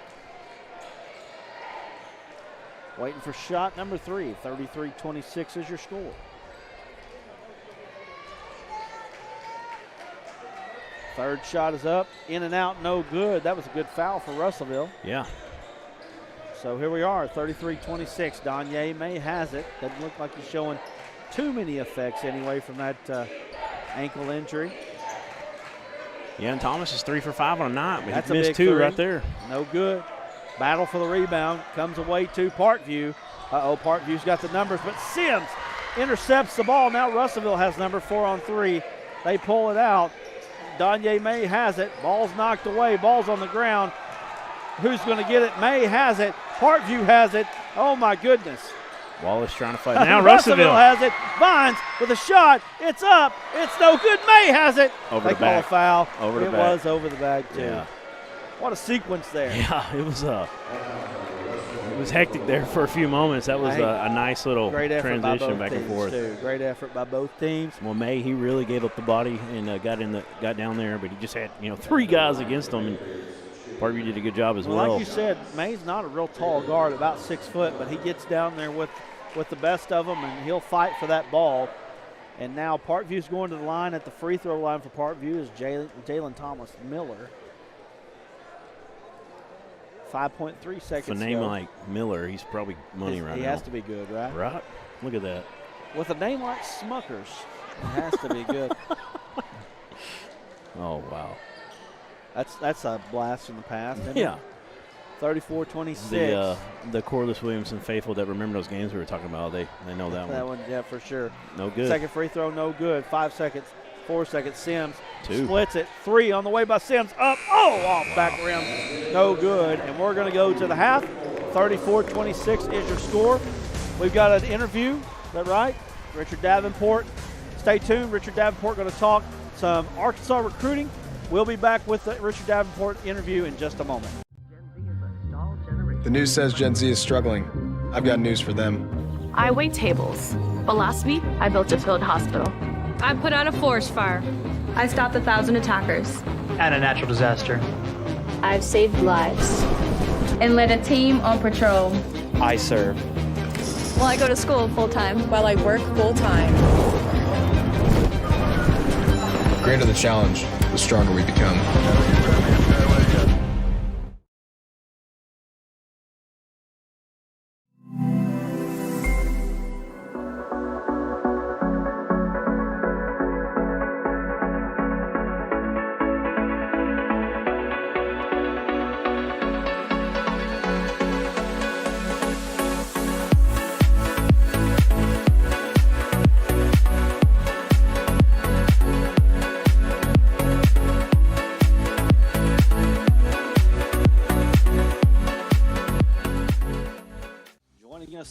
Waiting for shot number 3. 33-26 is your score. Third shot is up. In and out, no good. That was a good foul for Russellville. Yeah. So here we are, 33-26. Danye May has it. Doesn't look like he's showing too many effects anyway from that ankle injury. Yeah, and Thomas is 3 for 5 on a night, but That's he missed 2 3. right there. No good. Battle for the rebound. Comes away to Parkview. Parkview's got the numbers, but Sims intercepts the ball. Now Russellville has number 4 on 3. They pull it out. Danye May has it. Ball's knocked away. Ball's on the ground. Who's going to get it? May has it. Parkview has it. Oh, my goodness. Wallace trying to fight. Now Russellville has it. Vines with a shot. It's up. It's no good. May has it. Over they the call back. a foul. Over the it back. was over the back, too. Yeah. What a sequence there. Yeah, it was hectic there for a few moments. That was a nice little transition back and forth. Too. Great effort by both teams. Well, May, he really gave up the body and got down there, but he just had 3 guys against him, and Parkview did a good job as well. Like you said, May's not a real tall guard, about 6 foot, but he gets down there with the best of them, and he'll fight for that ball. And now Parkview's going to the line. At the free throw line for Parkview is Jalen Thomas Miller. 5.3 seconds. With a name like Miller, he's probably money right now. He has to be good, right? Right? Look at that. With a name like Smuckers, it has to be good. Oh, wow. That's a blast from the past, isn't yeah. it? 34-26. The Corliss Williamson faithful that remember those games we were talking about, they know that one. That one, yeah, for sure. No good. Second free throw, no good. 5 seconds, 4 seconds. Sims 2. Splits it. 3 on the way by Sims. Up. Oh, off back rim. No good. And we're going to go to the half. 34-26 is your score. We've got an interview. Is that right? Richard Davenport. Stay tuned. Richard Davenport going to talk some Arkansas recruiting. We'll be back with the Richard Davenport interview in just a moment. Gen Z is a stall generation. The news says Gen Z is struggling. I've got news for them. I wait tables, but last week I built a field hospital. I put out a forest fire. I stopped 1,000 attackers. And a natural disaster. I've saved lives. And led a team on patrol. I serve. Well, I go to school full time. While I work full time. The greater the challenge, the stronger we become.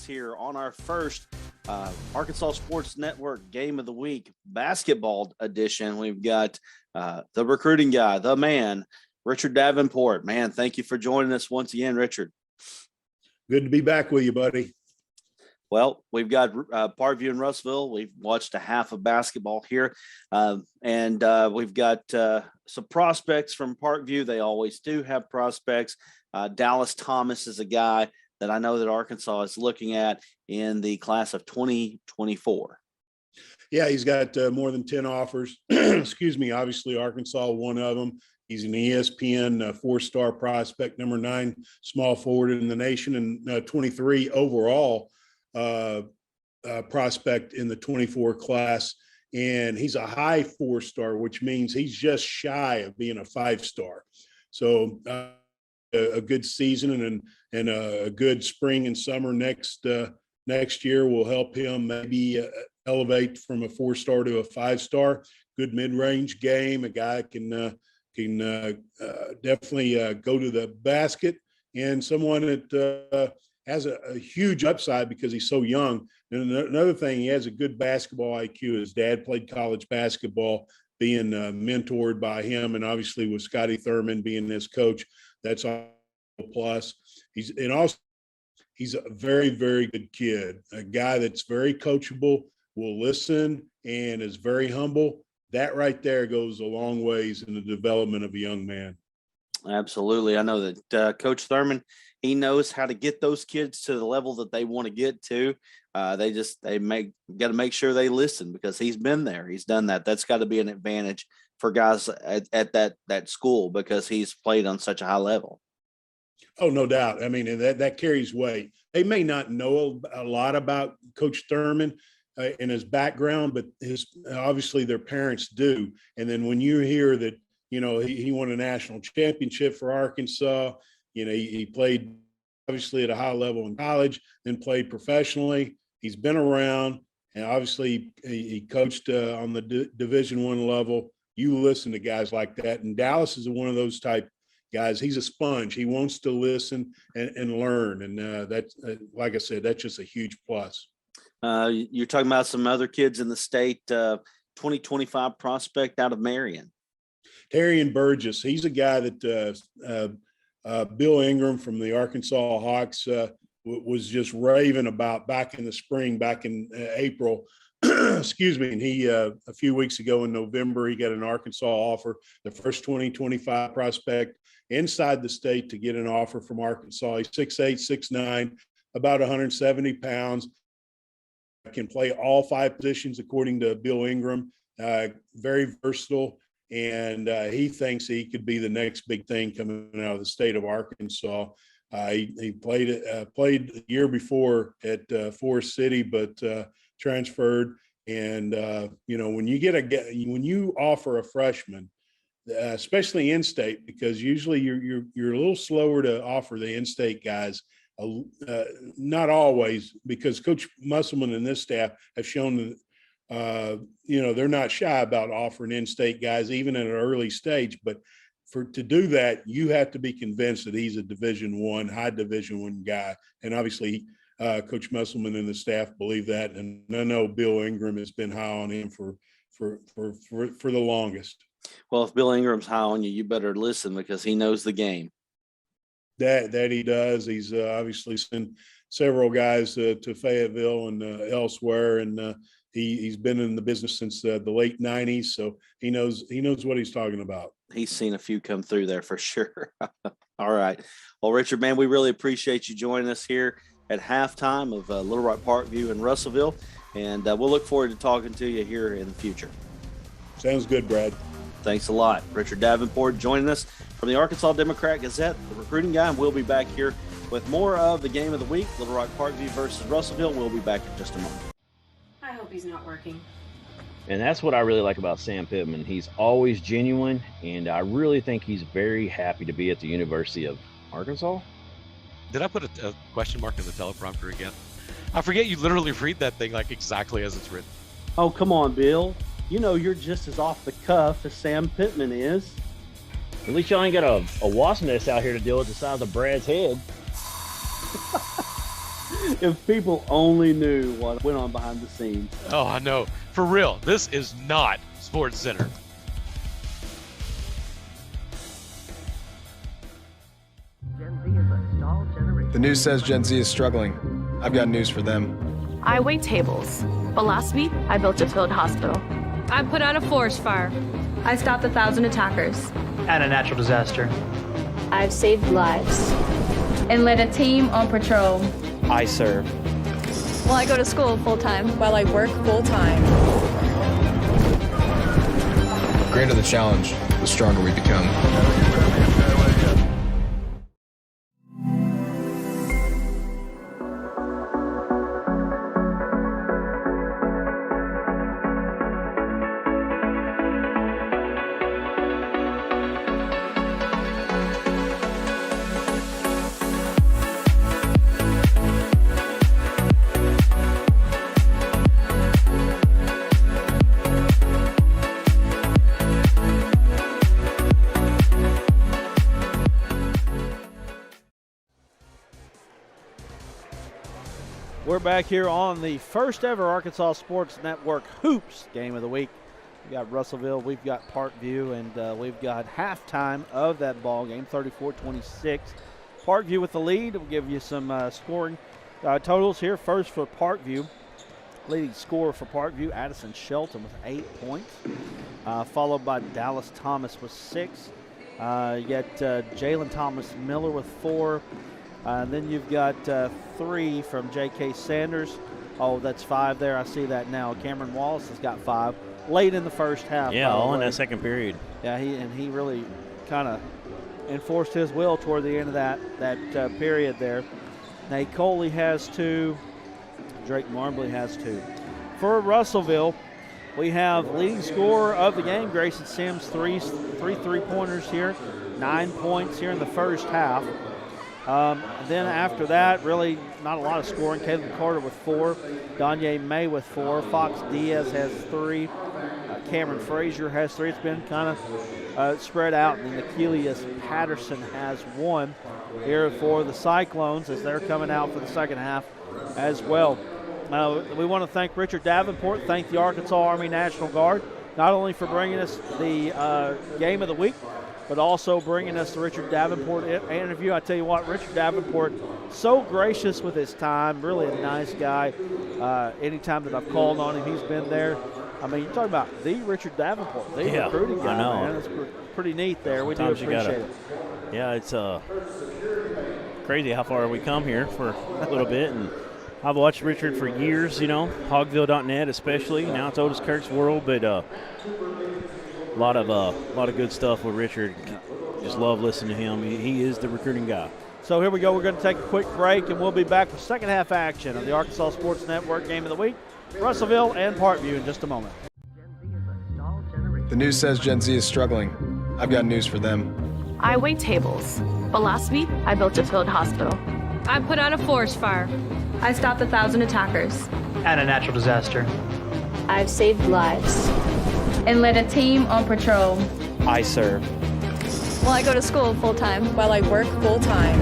Here on our first Arkansas Sports Network Game of the Week basketball edition. We've got the recruiting guy, the man, Richard Davenport. Man, thank you for joining us once again, Richard. Good to be back with you, buddy. Well, we've got Parkview and Russellville. We've watched a half of basketball here, and we've got some prospects from Parkview. They always do have prospects. Dallas Thomas is a guy that I know that Arkansas is looking at in the class of 2024. Yeah, he's got more than 10 offers. Excuse me. Obviously, Arkansas, one of them. He's an ESPN four-star prospect, number 9 small forward in the nation, and 23 overall prospect in the 24 class. And he's a high 4-star, which means he's just shy of being a 5-star. So a good season and a good spring and summer next year will help him maybe elevate from a 4-star to a 5-star. Good mid-range game. A guy can definitely go to the basket, and someone that has a huge upside because he's so young. And another thing, he has a good basketball IQ. His dad played college basketball, being mentored by him, and obviously with Scotty Thurman being his coach. That's a plus. He's a very, very good kid, a guy that's very coachable, will listen, and is very humble. That right there goes a long ways in the development of a young man. Absolutely. I know that Coach Thurman, he knows how to get those kids to the level that they want to get to. Got to make sure they listen, because he's been there. He's done that. That's got to be an advantage for guys at that school, because he's played on such a high level. Oh, no doubt. I mean, that carries weight. They may not know a lot about Coach Thurman and his background, but obviously their parents do. And then when you hear that, he won a national championship for Arkansas, he played obviously at a high level in college, then played professionally. He's been around, and obviously he coached on the Division I level. You listen to guys like that, and Dallas is one of those type guys. He's a sponge. He wants to listen and learn, and that's like I said, that's just a huge plus. You're talking about some other kids in the state, 2025 prospect out of Marion. Darian Burgess. He's a guy that Bill Ingram from the Arkansas Hawks was just raving about back in the spring, back in April. Excuse me. And he, a few weeks ago in November, he got an Arkansas offer, the first 2025 prospect inside the state to get an offer from Arkansas. He's 6'8", 6'9", about 170 pounds. Can play all 5 positions according to Bill Ingram. Very versatile, and he thinks he could be the next big thing coming out of the state of Arkansas. He played the year before at Forest City, but transferred. And when you offer a freshman, especially in-state, because usually you're a little slower to offer the in-state guys. Not always, because Coach Musselman and this staff have shown that they're not shy about offering in-state guys even at an early stage. But to do that, you have to be convinced that he's a Division I, high Division I guy, and obviously Coach Musselman and the staff believe that. And I know Bill Ingram has been high on him for the longest. Well, if Bill Ingram's high on you, you better listen, because he knows the game. that he does. He's obviously sent several guys to Fayetteville and elsewhere, and he's been in the business since the late '90s, so he knows what he's talking about. He's seen a few come through there for sure. All right. Well, Richard, man, we really appreciate you joining us here at halftime of Little Rock Parkview in Russellville, and we'll look forward to talking to you here in the future. Sounds good, Brad. Thanks a lot. Richard Davenport joining us from the Arkansas Democrat-Gazette, the recruiting guy, and we'll be back here with more of the game of the week, Little Rock Parkview versus Russellville. We'll be back in just a moment. I hope he's not working. And that's what I really like about Sam Pittman. He's always genuine, and I really think he's very happy to be at the University of Arkansas. Did I put a question mark in the teleprompter again? I forget you literally read that thing like exactly as it's written. Oh, come on, Bill. You know you're just as off the cuff as Sam Pittman is. At least y'all ain't got a wasp nest out here to deal with the size of Brad's head. If people only knew what went on behind the scenes. Oh, I know. For real, this is not Sports Center. The news says Gen Z is struggling. I've got news for them. I wait tables, but last week I built a field hospital. I put out a forest fire. I stopped 1,000 attackers. And a natural disaster. I've saved lives. And led a team on patrol. I serve. Well, I go to school full time. While I work full time. The greater the challenge, the stronger we become. We're back here on the first ever Arkansas Sports Network Hoops game of the week. We got Russellville, we've got Parkview, and we've got halftime of that ball game, 34-26. Parkview with the lead. We'll give you some scoring totals here. First for Parkview, leading scorer for Parkview, Addison Shelton with 8 points, followed by Dallas Thomas with 6. You got Jalen Thomas Miller with 4. Then you've got 3 from J.K. Sanders. Oh, that's 5 there. I see that now. Cameron Wallace has got 5 late in the first half. Yeah, all in that second period. Yeah, he really kind of enforced his will toward the end of that period there. Nate Coley has 2. Drake Marbley has 2. For Russellville, we have leading scorer of the game, Grayson Sims, 3 3-pointers here, 9 points here in the first half. Then after that, really not a lot of scoring. Caleb Carter with 4. Danye May with 4. Fox Diaz has 3. Cameron Frazier has 3. It's been kind of spread out. And then Achilles Patterson has 1 here for the Cyclones as they're coming out for the second half as well. We want to thank Richard Davenport, thank the Arkansas Army National Guard, not only for bringing us the game of the week, but also bringing us the Richard Davenport interview. I tell you what, Richard Davenport, so gracious with his time, really a nice guy. Anytime that I've called on him, he's been there. I mean, you're talking about the Richard Davenport, the recruiting guy, I know. man. It's pretty neat there. We do appreciate it. Yeah, it's crazy how far we come here for a little bit. And I've watched Richard for years, Hogville.net especially. Now it's Otis Kirk's world, but a lot of good stuff with Richard. Just love listening to him. He is the recruiting guy. So here we go. We're going to take a quick break, and we'll be back with second half action of the Arkansas Sports Network game of the week, Russellville and Parkview in just a moment. The news says Gen Z is struggling. I've got news for them. I wait tables, but last week I built a field hospital. I put out a forest fire. I stopped 1,000 attackers. And a natural disaster. I've saved lives. And led a team on patrol. I serve. Well, I go to school full time. While I work full time.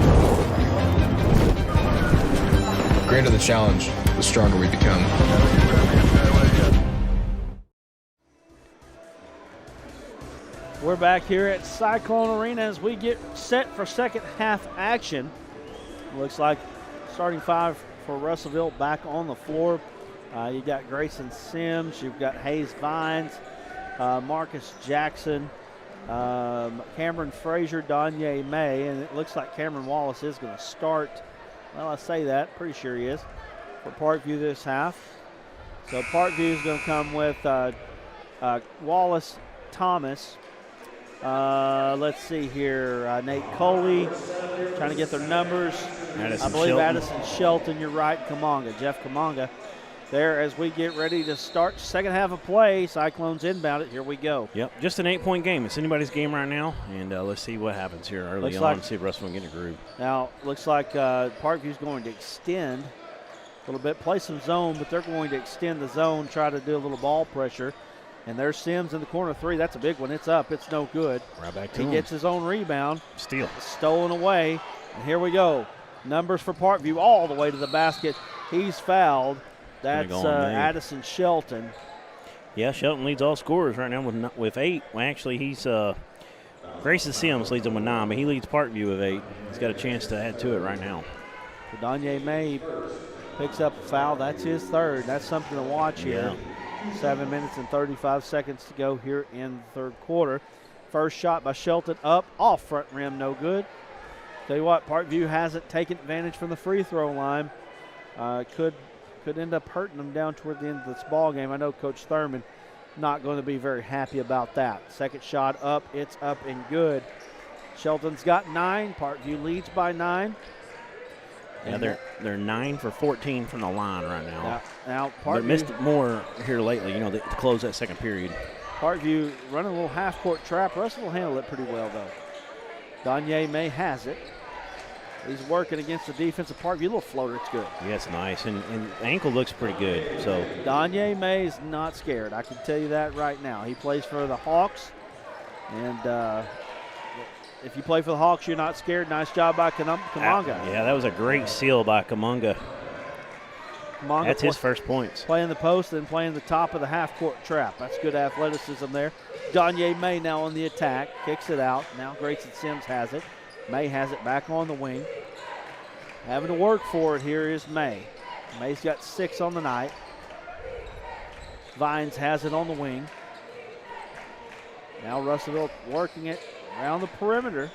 The greater the challenge, the stronger we become. We're back here at Cyclone Arena as we get set for second half action. Looks like starting five for Russellville back on the floor. You got Grayson Sims, you've got Hayes Vines, Marcus Jackson, Cameron Frazier, Danye May, and it looks like Cameron Wallace is going to start. Well, I say that, pretty sure he is, for Parkview this half. So Parkview is going to come with Wallace, Thomas. Let's see here. Nate Coley trying to get their numbers. I believe Shelton. Addison Shelton, you're right. Kamanga, Jeff Kamanga. There as we get ready to start second half of play. Cyclones inbound it. Here we go. Yep, just an 8-point game. It's anybody's game right now, and let's see what happens here early on. See if Russellville can get a groove. Now, looks like Parkview's going to extend a little bit, play some zone, but they're going to extend the zone, try to do a little ball pressure. And there's Sims in the corner three. That's a big one. It's up. It's no good. Right back to him. He gets his own rebound. Steal. Stolen away. And here we go. Numbers for Parkview all the way to the basket. He's fouled. That's Addison Shelton. Yeah, Shelton leads all scorers right now with 8. Well, actually, he's Grayson Sims leads him with 9, but he leads Parkview with 8. He's got a chance to add to it right now. Danye May picks up a foul. That's his third. That's something to watch here. 7 minutes and 35 seconds to go here in the third quarter. First shot by Shelton up, off front rim, no good. Tell you what, Parkview hasn't taken advantage from the free throw line. Could end up hurting them down toward the end of this ball game. I know Coach Thurman not going to be very happy about that. Second shot up, it's up and good. Shelton's got 9. Parkview leads by 9. Yeah, they're 9 for 14 from the line right now. Now Parkview missed more here lately, to close that second period. Parkview running a little half-court trap. Russell will handle it pretty well, though. Danye May has it. He's working against the defense of Parkview. A little floater, it's good. Yeah, it's nice, and the ankle looks pretty good. So Danye May is not scared. I can tell you that right now. He plays for the Hawks, and if you play for the Hawks, you're not scared. Nice job by Kamanga. Yeah, that was a great seal by Kamanga. That's his first points. Playing the post and playing the top of the half-court trap. That's good athleticism there. Danye May now on the attack. Kicks it out. Now Grayson Sims has it. May has it back on the wing. Having to work for it here is May. May's got 6 on the night. Vines has it on the wing. Now Russellville working it around the perimeter.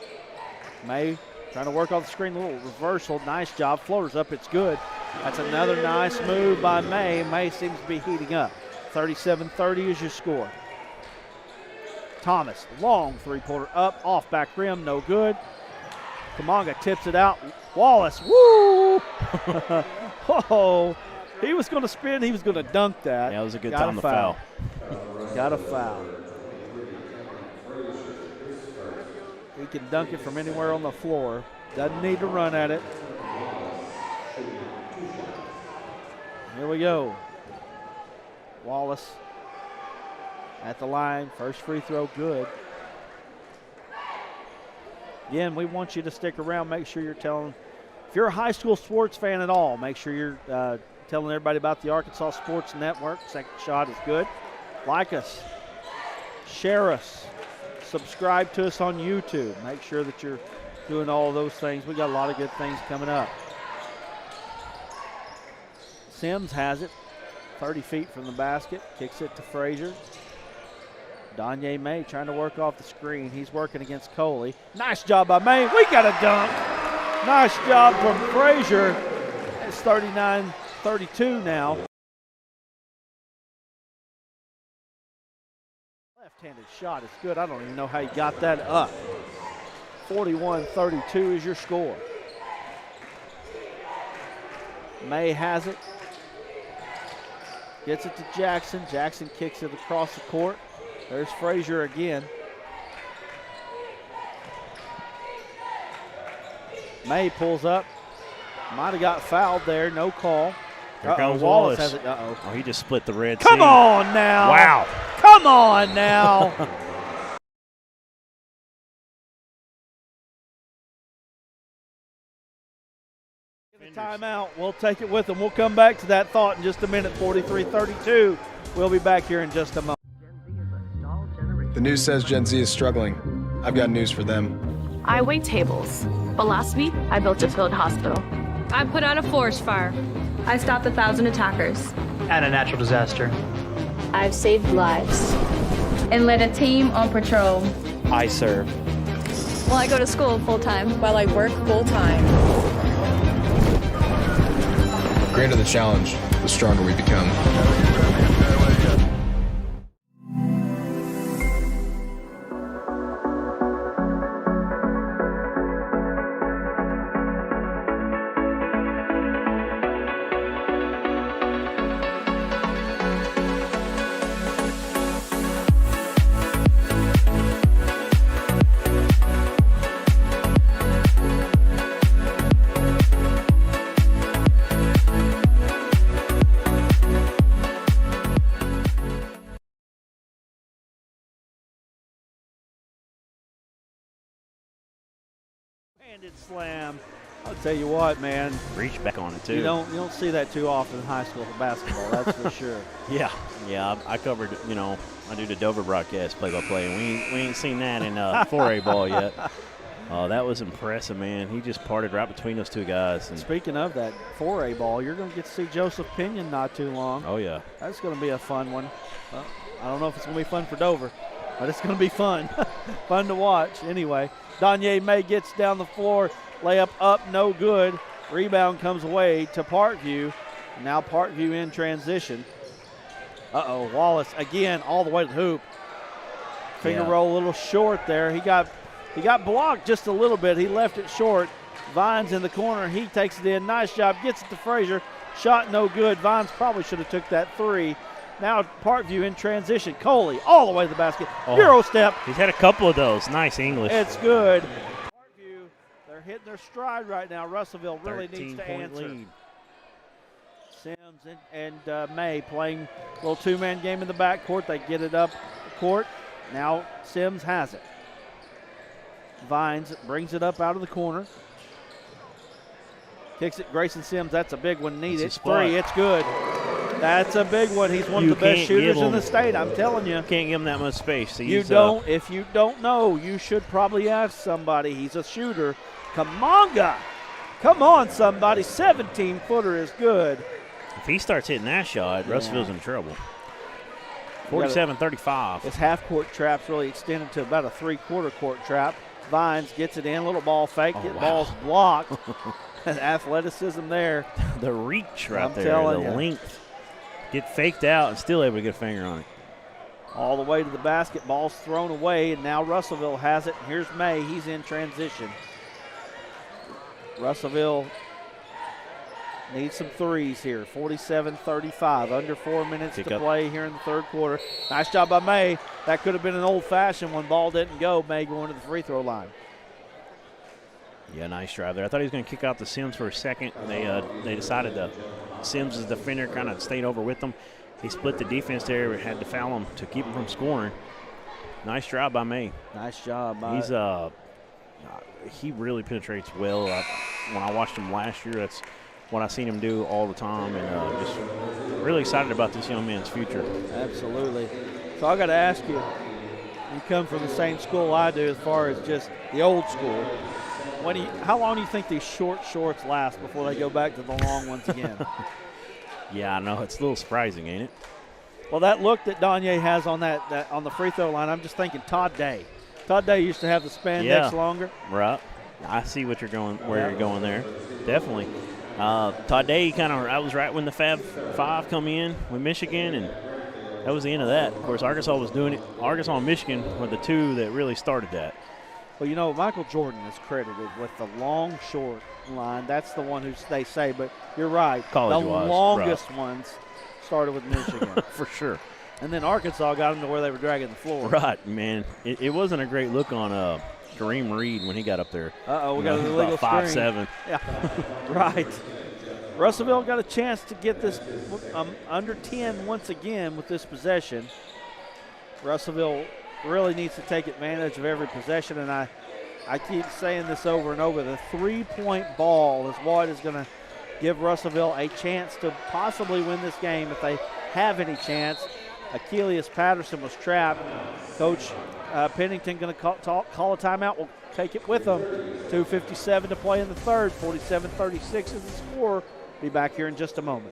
May trying to work off the screen, a little reversal. Nice job. Floaters up, it's good. That's another nice move by May. May seems to be heating up. 37-30 is your score. Thomas, long three-pointer up, off back rim, no good. Kamanga tips it out. Wallace, woo! Oh, he was going to spin, he was going to dunk that. Yeah, it was a good time to foul. Got a foul. He can dunk it from anywhere on the floor. Doesn't need to run at it. Here we go. Wallace at the line. First free throw, good. Again, we want you to stick around. Make sure you're telling, if you're a high school sports fan at all, make sure you're telling everybody about the Arkansas Sports Network. Second shot is good. Like us, share us, subscribe to us on YouTube. Make sure that you're doing all of those things. We got a lot of good things coming up. Sims has it, 30 feet from the basket, kicks it to Frazier. Danye May trying to work off the screen. He's working against Coley. Nice job by May. We got a dunk. Nice job from Frazier. It's 39-32 now. Left-handed shot is good. I don't even know how he got that up. 41-32 is your score. May has it. Gets it to Jackson. Jackson kicks it across the court. There's Frazier again. May pulls up. Might have got fouled there. No call. Here comes Wallace. Has it. Oh, he just split the Red Sea. Come on now. Wow. Come on now. Timeout. We'll take it with them. We'll come back to that thought in just a minute. 43-32. We'll be back here in just a moment. The news says Gen Z is struggling. I've got news for them. I wait tables, but last week I built a field hospital. I put out a forest fire. I stopped 1,000 attackers. And a natural disaster. I've saved lives. And led a team on patrol. I serve. Well, I go to school full time. While I work full time. The greater the challenge, the stronger we become. Handed slam. I'll tell you what, man. Reach back on it, too. You don't see that too often in high school basketball, that's for sure. Yeah, I covered, I do the Dover broadcast play-by-play, and we ain't seen that in 4A ball yet. That was impressive, man. He just parted right between those two guys. And speaking of that 4A ball, you're going to get to see Joseph Pinion not too long. Oh, yeah. That's going to be a fun one. Well, I don't know if it's going to be fun for Dover, but it's going to be fun. Fun to watch. Anyway, Danye May gets down the floor. Layup up, no good. Rebound comes away to Parkview. Now Parkview in transition. Wallace again all the way to the hoop. Finger roll a little short there. He got blocked just a little bit. He left it short. Vines in the corner. He takes it in. Nice job. Gets it to Frazier. Shot no good. Vines probably should have took that three. Now Parkview in transition. Coley all the way to the basket. Euro step. He's had a couple of those. Nice English. It's good. Parkview, they're hitting their stride right now. Russellville really needs to answer. Lead. Sims and May playing a little two-man game in the backcourt. They get it up the court. Now Sims has it. Vines brings it up out of the corner. Kicks it. Grayson Sims, that's a big one. Need it. Three, it's good. That's a big one. He's one of the best shooters in the state, I'm telling you. Can't give him that much space. If you don't know, you should probably ask somebody. He's a shooter. Kamonga. Come on, somebody. 17-footer is good. If he starts hitting that shot, Russellville's in trouble. 47-35. His half-court trap's really extended to about a three-quarter court trap. Vines gets it in, little ball fake, ball's blocked. Athleticism there. The reach right there, the length. Get faked out and still able to get a finger on it. All the way to the basket, ball's thrown away, and now Russellville has it. Here's May, he's in transition. Russellville needs some threes here. 47-35, under 4 minutes to play here in the third quarter. Nice job by May. That could have been an old-fashioned one. Ball didn't go. May going to the free throw line. Yeah, nice drive there. I thought he was going to kick out to Sims for a second. They decided to. Sims, as defender, kind of stayed over with them. He split the defense there. Had to foul him to keep him from scoring. Nice job by May. Nice job. He really penetrates well. When I watched him last year, that's what I seen him do all the time, and just really excited about this young man's future. Absolutely. So I got to ask you, you come from the same school I do as far as just the old school. How long do you think these short shorts last before they go back to the long ones again? Yeah, I know. It's a little surprising, ain't it? Well, that look that Danye has on that on the free throw line, I'm just thinking Todd Day. Todd Day used to have the spandex longer. Right. I see what you're going, where you're going there. Definitely. Todd Day I was right when the Fab Five come in with Michigan, and that was the end of that. Of course, Arkansas was doing it. Arkansas and Michigan were the two that really started that. Well, Michael Jordan is credited with the long short line. That's the one who they say, but you're right. The longest ones started with Michigan. For sure. And then Arkansas got them to where they were dragging the floor. Right, man. It wasn't a great look on Kareem Reed when he got up there. We got an illegal screen. 5'7". Yeah, right. Russellville got a chance to get this under 10 once again with this possession. Russellville really needs to take advantage of every possession, and I keep saying this over and over. The three-point ball is what is going to give Russellville a chance to possibly win this game if they have any chance. Achilles Patterson was trapped. Coach Pennington going to call a timeout. We'll take it with them. 2:57 to play in the third. 47-36 is the score. Be back here in just a moment.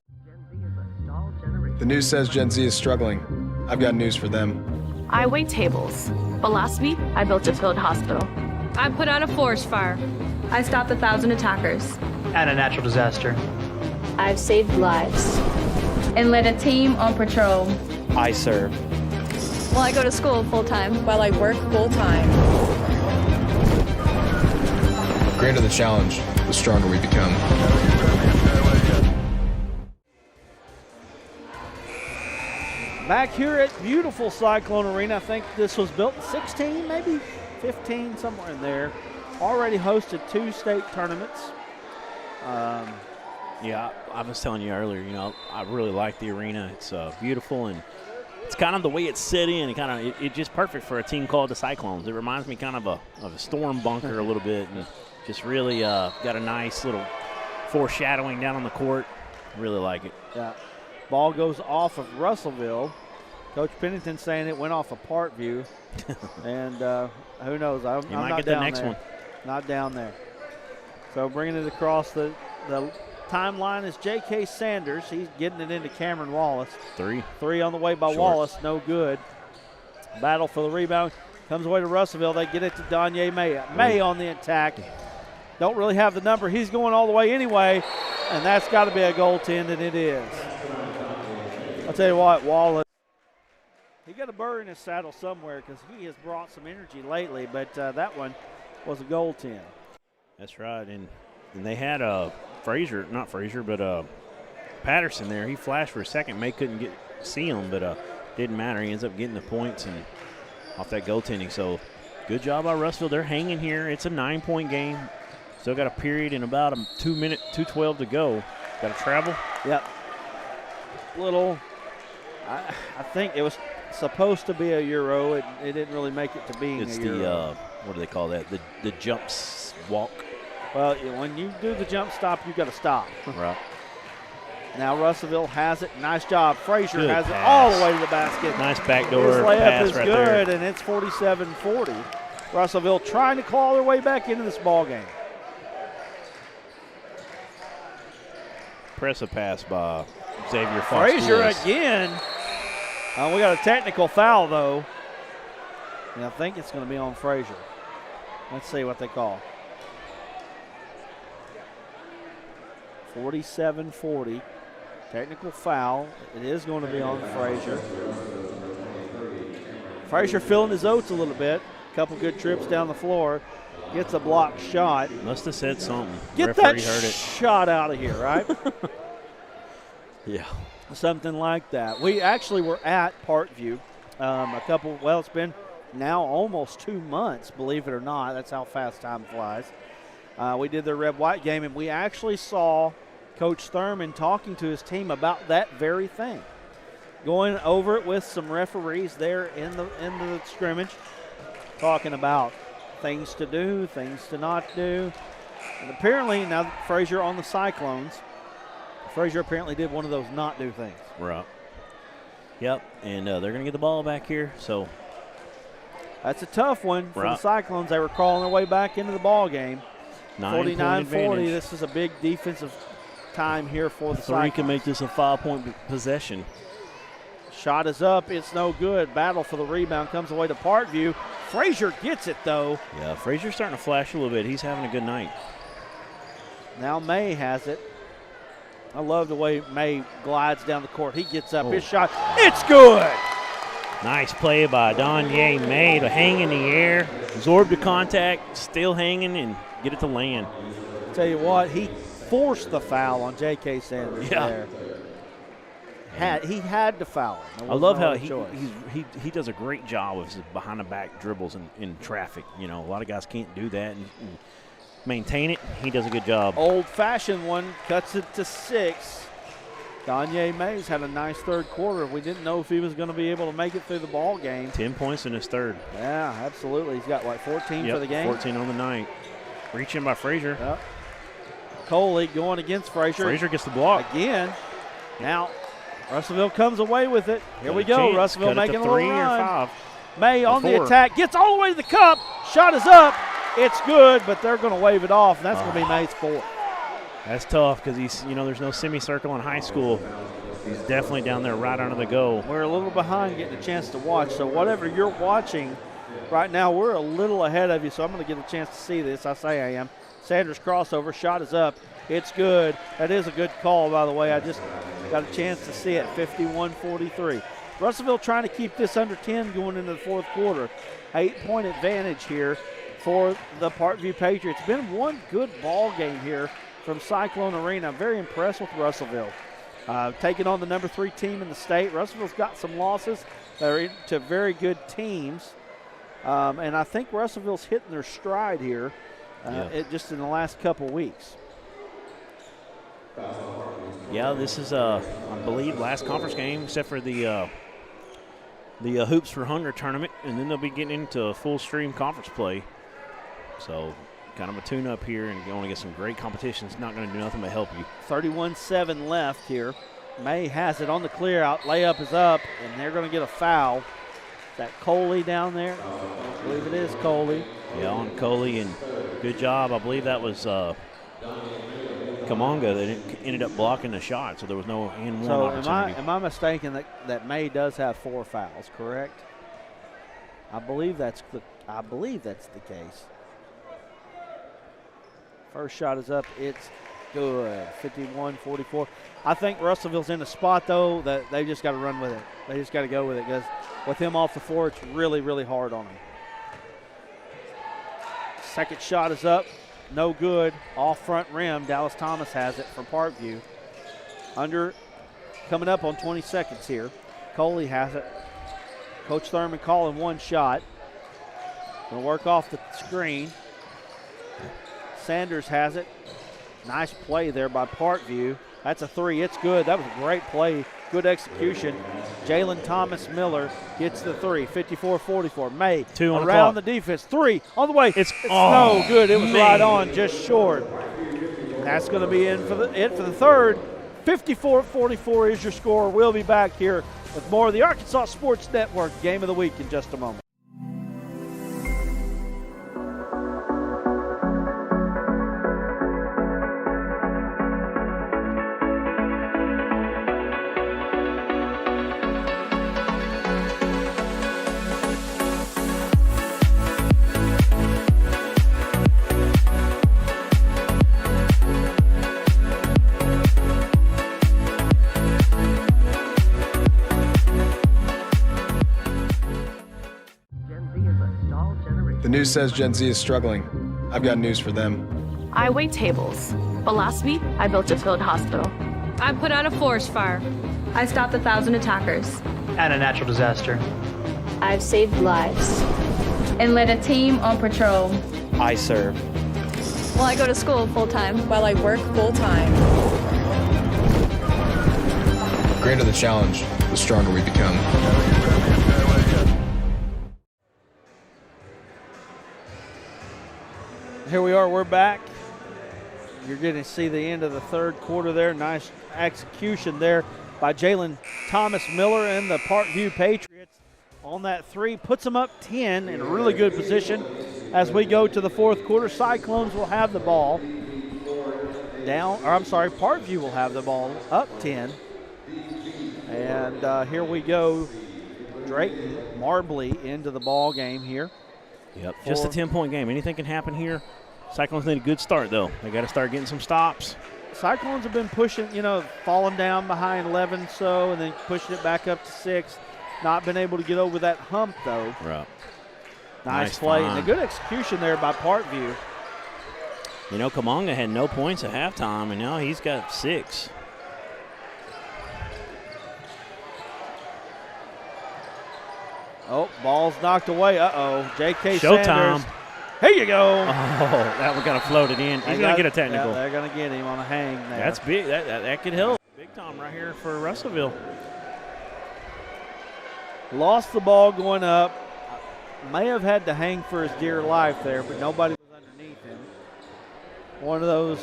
The news says Gen Z is struggling. I've got news for them. I wait tables, but last week I built a field hospital. I put out a forest fire. I stopped 1,000 attackers. And a natural disaster. I've saved lives. And led a team on patrol. I serve. Well, I go to school full time. While I work full time. The greater the challenge, the stronger we become. Back here at beautiful Cyclone Arena. I think this was built in 16, maybe 15, somewhere in there. Already hosted 2 state tournaments. Yeah, I was telling you earlier, I really like the arena. It's beautiful, and it's kind of the way it's set in. It's just perfect for a team called the Cyclones. It reminds me kind of a storm bunker a little bit, and just really got a nice little foreshadowing down on the court. Really like it. Yeah. Ball goes off of Russellville. Coach Pennington saying it went off of Parkview. And who knows? I'm might not get the down next there. one. Not down there. So bringing it across the timeline is J.K. Sanders. He's getting it into Cameron Wallace. 3 on the way by Short. Wallace. No good. Battle for the rebound. Comes away to Russellville. They get it to Donye May. May on the attack. Don't really have the number. He's going all the way anyway. And that's got to be a goaltend, and it is. I'll tell you what, Wallace, he got a bird in his saddle somewhere because he has brought some energy lately, but that one was a goaltend. That's right, and they had Patterson there. He flashed for a second. May couldn't see him, but didn't matter. He ends up getting the points and off that goaltending. So good job by Russellville. They're hanging here. It's a 9-point game. Still got a period and about a 2:12 to go. Got to travel. Yep. I think it was supposed to be a Euro. It didn't really make it to being it's a Euro. What do they call that? The jumps walk. Well, when you do the jump stop, you got to stop. Right. Now Russellville has it. Nice job. Frazier Good has pass. it all the way to the basket. Nice backdoor His layup pass is right good, there. and it's 47-40. Russellville trying to claw their way back into this ball game. Impressive pass by Xavier Fox. Frazier again. We got a technical foul, though. And I think it's going to be on Frazier. Let's see what they call. 47-40. Technical foul. It is going to be on Frazier. Frazier filling his oats a little bit. Couple good trips down the floor. Gets a blocked shot. Must have said something. Get Referee that heard it. shot out of here, right? Yeah. Something like that. We actually were at Parkview it's been now almost 2 months, believe it or not. That's how fast time flies. We did the red-white game, and we actually saw Coach Thurman talking to his team about that very thing. Going over it with some referees there in the scrimmage, talking about things to do, things to not do. And apparently, now Frazier on the Cyclones, Frazier apparently did one of those not do things. Right. Yep, and they're going to get the ball back here. So that's a tough one for the Cyclones. They were crawling their way back into the ball game. 49-40. This is a big defensive time here for the Cyclones. 3 can make this a 5-point possession. Shot is up. It's no good. Battle for the rebound comes away to Parkview. Frazier gets it, though. Yeah, Frazier's starting to flash a little bit. He's having a good night. Now May has it. I love the way May glides down the court. He gets up. His shot. It's good. Nice play by Donye May to hang in the air, absorb the contact, still hanging, and get it to land. Tell you what, he forced the foul on J.K. Sanders there. He had to foul him. I love how he does a great job of his behind-the-back dribbles in traffic. A lot of guys can't do that and maintain it. He does a good job. Old-fashioned one, cuts it to 6. Donye Mays had a nice third quarter. We didn't know if he was going to be able to make it through the ball game. 10 points in his third. Yeah, absolutely. He's got, 14 for the game? 14 on the night. Reaching by Frazier. Coley going against Frazier. Frazier gets the block. Again. Now, Russellville comes away with it. Here we go. Chance. Russellville Cut it making to a little 3 or run. 5. May on the Four. attack. Gets all the way to the cup. Shot is up. It's good, but they're going to wave it off, and that's going to be May's 4th. That's tough because he's, there's no semicircle in high school. He's definitely down there right under the goal. We're a little behind getting a chance to watch, so whatever you're watching right now, we're a little ahead of you, so I'm going to get a chance to see this. I say I am. Sanders crossover. Shot is up. It's good. That is a good call, by the way. I just got a chance to see it. 51-43. Russellville trying to keep this under 10 going into the fourth quarter. 8-point advantage here for the Parkview Patriots. It's been one good ball game here from Cyclone Arena. I'm very impressed with Russellville. Taking on the number 3 team in the state. Russellville's got some losses. They're to very good teams. And I think Russellville's hitting their stride here just in the last couple weeks. Yeah, this is, I believe, last conference game except for the Hoops for Hunger tournament, and then they'll be getting into full stream conference play. So kind of a tune-up here, and you want to get some great competition. It's not going to do nothing but help you. 31-7 left here. May has it on the clear out. Layup is up, and they're going to get a foul. Is that Coley down there? I believe it is Coley. Yeah, on Coley, and good job. I believe that was Kamonga that ended up blocking the shot, so there was no and one opportunity. Am I mistaken that May does have 4 fouls, correct? I believe that's the case. First shot is up. It's good. 51-44. I think Russellville's in a spot, though, that they just got to run with it. They just got to go with it because with him off the floor, it's really, really hard on him. Second shot is up. No good. Off front rim. Dallas Thomas has it for Parkview. Coming up on 20 seconds here. Coley has it. Coach Thurman calling one shot. Going to work off the screen. Sanders has it. Nice play there by Parkview. That's a 3. It's good. That was a great play. Good execution. Jalen Thomas Miller gets the 3. 54-44. May 2 on around the the defense. 3 on the way. It's no good. It was right on, just short. That's going to be it for the third. 54-44 is your score. We'll be back here with more of the Arkansas Sports Network Game of the Week in just a moment. The news says Gen Z is struggling. I've got news for them. I wait tables, but last week I built a field hospital. I put out a forest fire. I stopped 1,000 attackers. And a natural disaster. I've saved lives. And led a team on patrol. I serve. Well, I go to school full-time. While I work full-time. The greater the challenge, the stronger we become. Here we are, we're back. You're going to see the end of the third quarter there. Nice execution there by Jalen Thomas Miller and the Parkview Patriots on that 3. Puts them up 10 in a really good position as we go to the fourth quarter. Cyclones will have the ball Parkview will have the ball up 10. And here we go. Drayton Marbley into the ball game here. Yep, just a 10-point game. Anything can happen here. Cyclones need a good start, though. They got to start getting some stops. Cyclones have been pushing, falling down behind 11 and then pushing it back up to 6. Not been able to get over that hump, though. Right. Nice play. And a good execution there by Parkview. Kamonga had no points at halftime, and now he's got 6. Oh, ball's knocked away. J.K. Showtime. Sanders. Here you go. Oh, that one got floated in. He's going to get a technical. Yeah, they're going to get him on a hang there. That's big. That could help. Big time right here for Russellville. Lost the ball going up. May have had to hang for his dear life there, but nobody was underneath him. One of those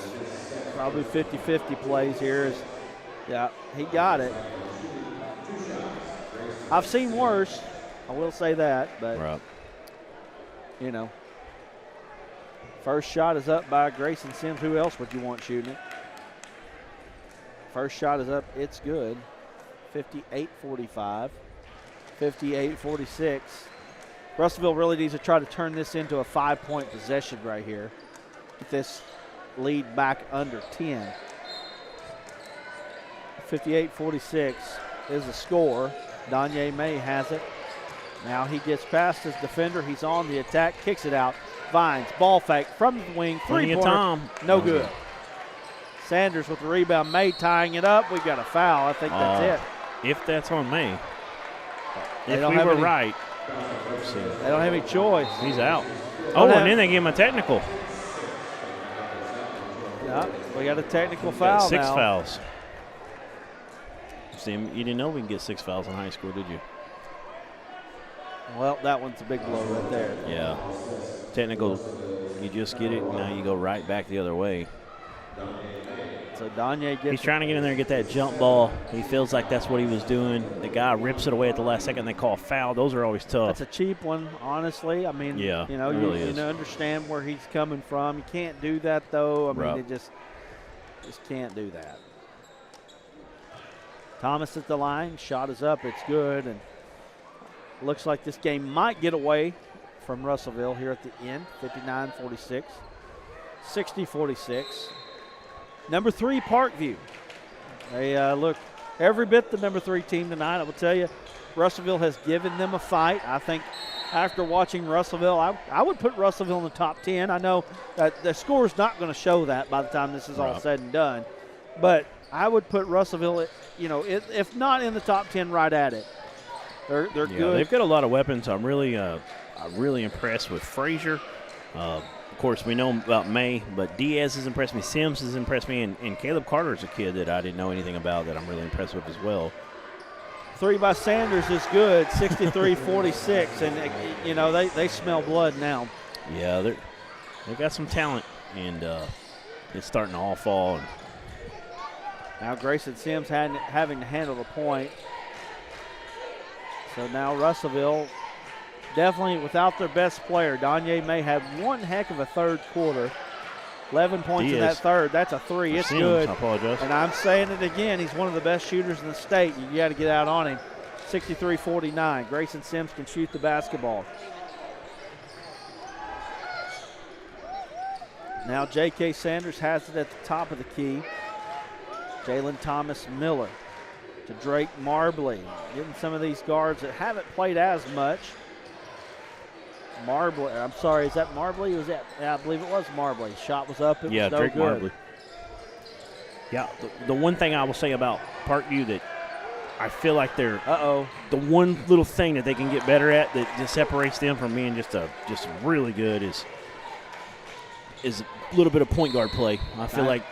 probably 50-50 plays here is, he got it. I've seen worse. I will say that, but Right. you know. First shot is up by Grayson Sims. Who else would you want shooting it? First shot is up. It's good. 58-45. 58-46. Russellville really needs to try to turn this into a 5-point possession right here. Get this lead back under 10. 58-46 is the score. Danye May has it. Now he gets past his defender. He's on the attack, kicks it out. Vines, ball fake from the wing, three-pointer, no good. Sanders with the rebound. May tying it up. We got a foul. I think that's it. If that's on May. They If don't we have were any- right. They don't have any choice. He's out. Oh, and then they give him a technical. Yeah, we got a technical foul Got 6 now. fouls. See, you didn't know we can get 6 fouls in high school, did you? Well, that one's a big blow right there. Yeah. Technical, you just get it, now you go right back the other way. So Danye gets He's trying to get in there and get that jump ball. He feels like that's what he was doing. The guy rips it away at the last second. They call a foul. Those are always tough. That's a cheap one, honestly. I mean, Yeah, you know, it really is. you understand where he's coming from. You can't do that, though. I mean, Right. it just can't do that. Thomas at the line. Shot is up. It's good. And looks like this game might get away from Russellville here at the end. 59-46. 60-46. Number 3, Parkview. They look every bit the number 3 team tonight. I will tell you, Russellville has given them a fight. I think after watching Russellville, I would put Russellville in the top 10. I know that the score is not going to show that by the time this is all said and done. But I would put Russellville, you know, if not in the top 10, right at it. They're good. They've got a lot of weapons. I'm really impressed with Frazier. Of course, we know about May, but Diaz has impressed me. Sims has impressed me, and Caleb Carter is a kid that I didn't know anything about that I'm really impressed with as well. 3 by Sanders is good, 63-46, and you know they smell blood now. Yeah, they got some talent, and it's starting to all fall. And now Grayson Sims having to handle the point. So now Russellville definitely without their best player. Danye May had one heck of a third quarter. 11 points in that third. That's a 3. It's Sims, good. I apologize. And I'm saying it again. He's one of the best shooters in the state. You got to get out on him. 63-49. Grayson Sims can shoot the basketball. Now J.K. Sanders has it at the top of the key. Jalen Thomas Miller to Drake Marbley. Getting some of these guards that haven't played as much. Marbley, I'm sorry, is that Marbley? Was that? Yeah, I believe it was Marbley. Shot was up. It was no Drake good. Marbley. Yeah, the one thing I will say about Parkview that I feel like they're the one little thing that they can get better at that just separates them from being just really good is a little bit of point guard play. I feel like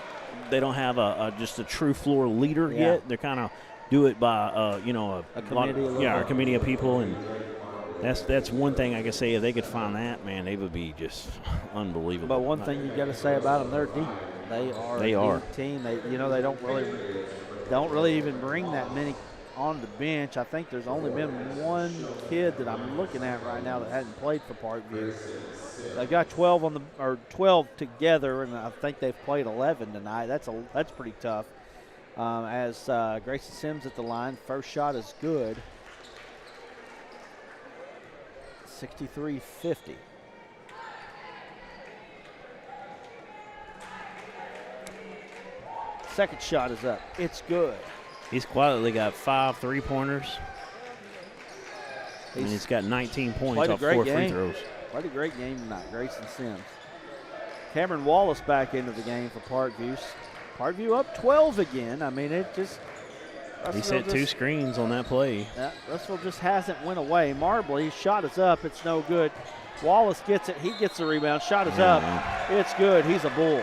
they don't have just a true floor leader yet. They're kind of do it by a committee of people, and that's one thing I can say. If they could find that, man, they would be just unbelievable. But one thing you got to say about them, they're deep. They are a deep team. They don't really even bring that many on the bench. I think there's only been one kid that I'm looking at right now that hadn't played for Parkview. They've got 12 together, and I think they've played 11 tonight. That's pretty tough. As Grayson Sims at the line, first shot is good. 63-50. Second shot is up. It's good. He's quietly got 5 3-pointers. And he's got 19 points off 4 free throws. Quite a great game tonight, Grayson Sims. Cameron Wallace back into the game for Parkview. Parkview up 12 again. I mean, it just... He set 2 screens on that play. Russellville just hasn't went away. Marbley, shot is up. It's no good. Wallace gets it. He gets the rebound. Shot is up. It's good. He's a bull.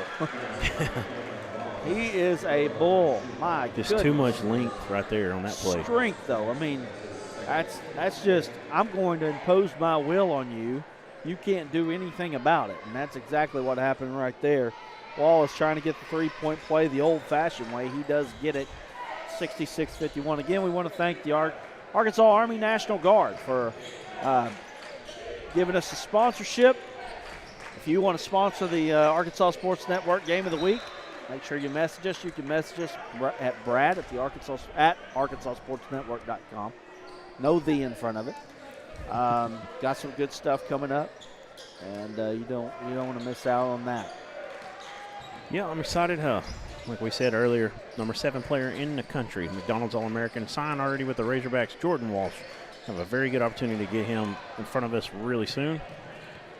He is a bull. My goodness. Just too much length right there on that play. Strength, though. I mean, that's just, I'm going to impose my will on you. You can't do anything about it. And that's exactly what happened right there. Wallace trying to get the three-point play the old-fashioned way. He does get it. 66-51. Again, we want to thank the Arkansas Army National Guard for giving us a sponsorship. If you want to sponsor the Arkansas Sports Network Game of the Week, make sure you message us. You can message us at Brad at ArkansasSportsNetwork.com. No "the" in front of it. Got some good stuff coming up, and you don't want to miss out on that. Yeah, I'm excited. Like we said earlier, number 7 player in the country, McDonald's All-American, signed already with the Razorbacks. Jordan Walsh. Have a very good opportunity to get him in front of us really soon.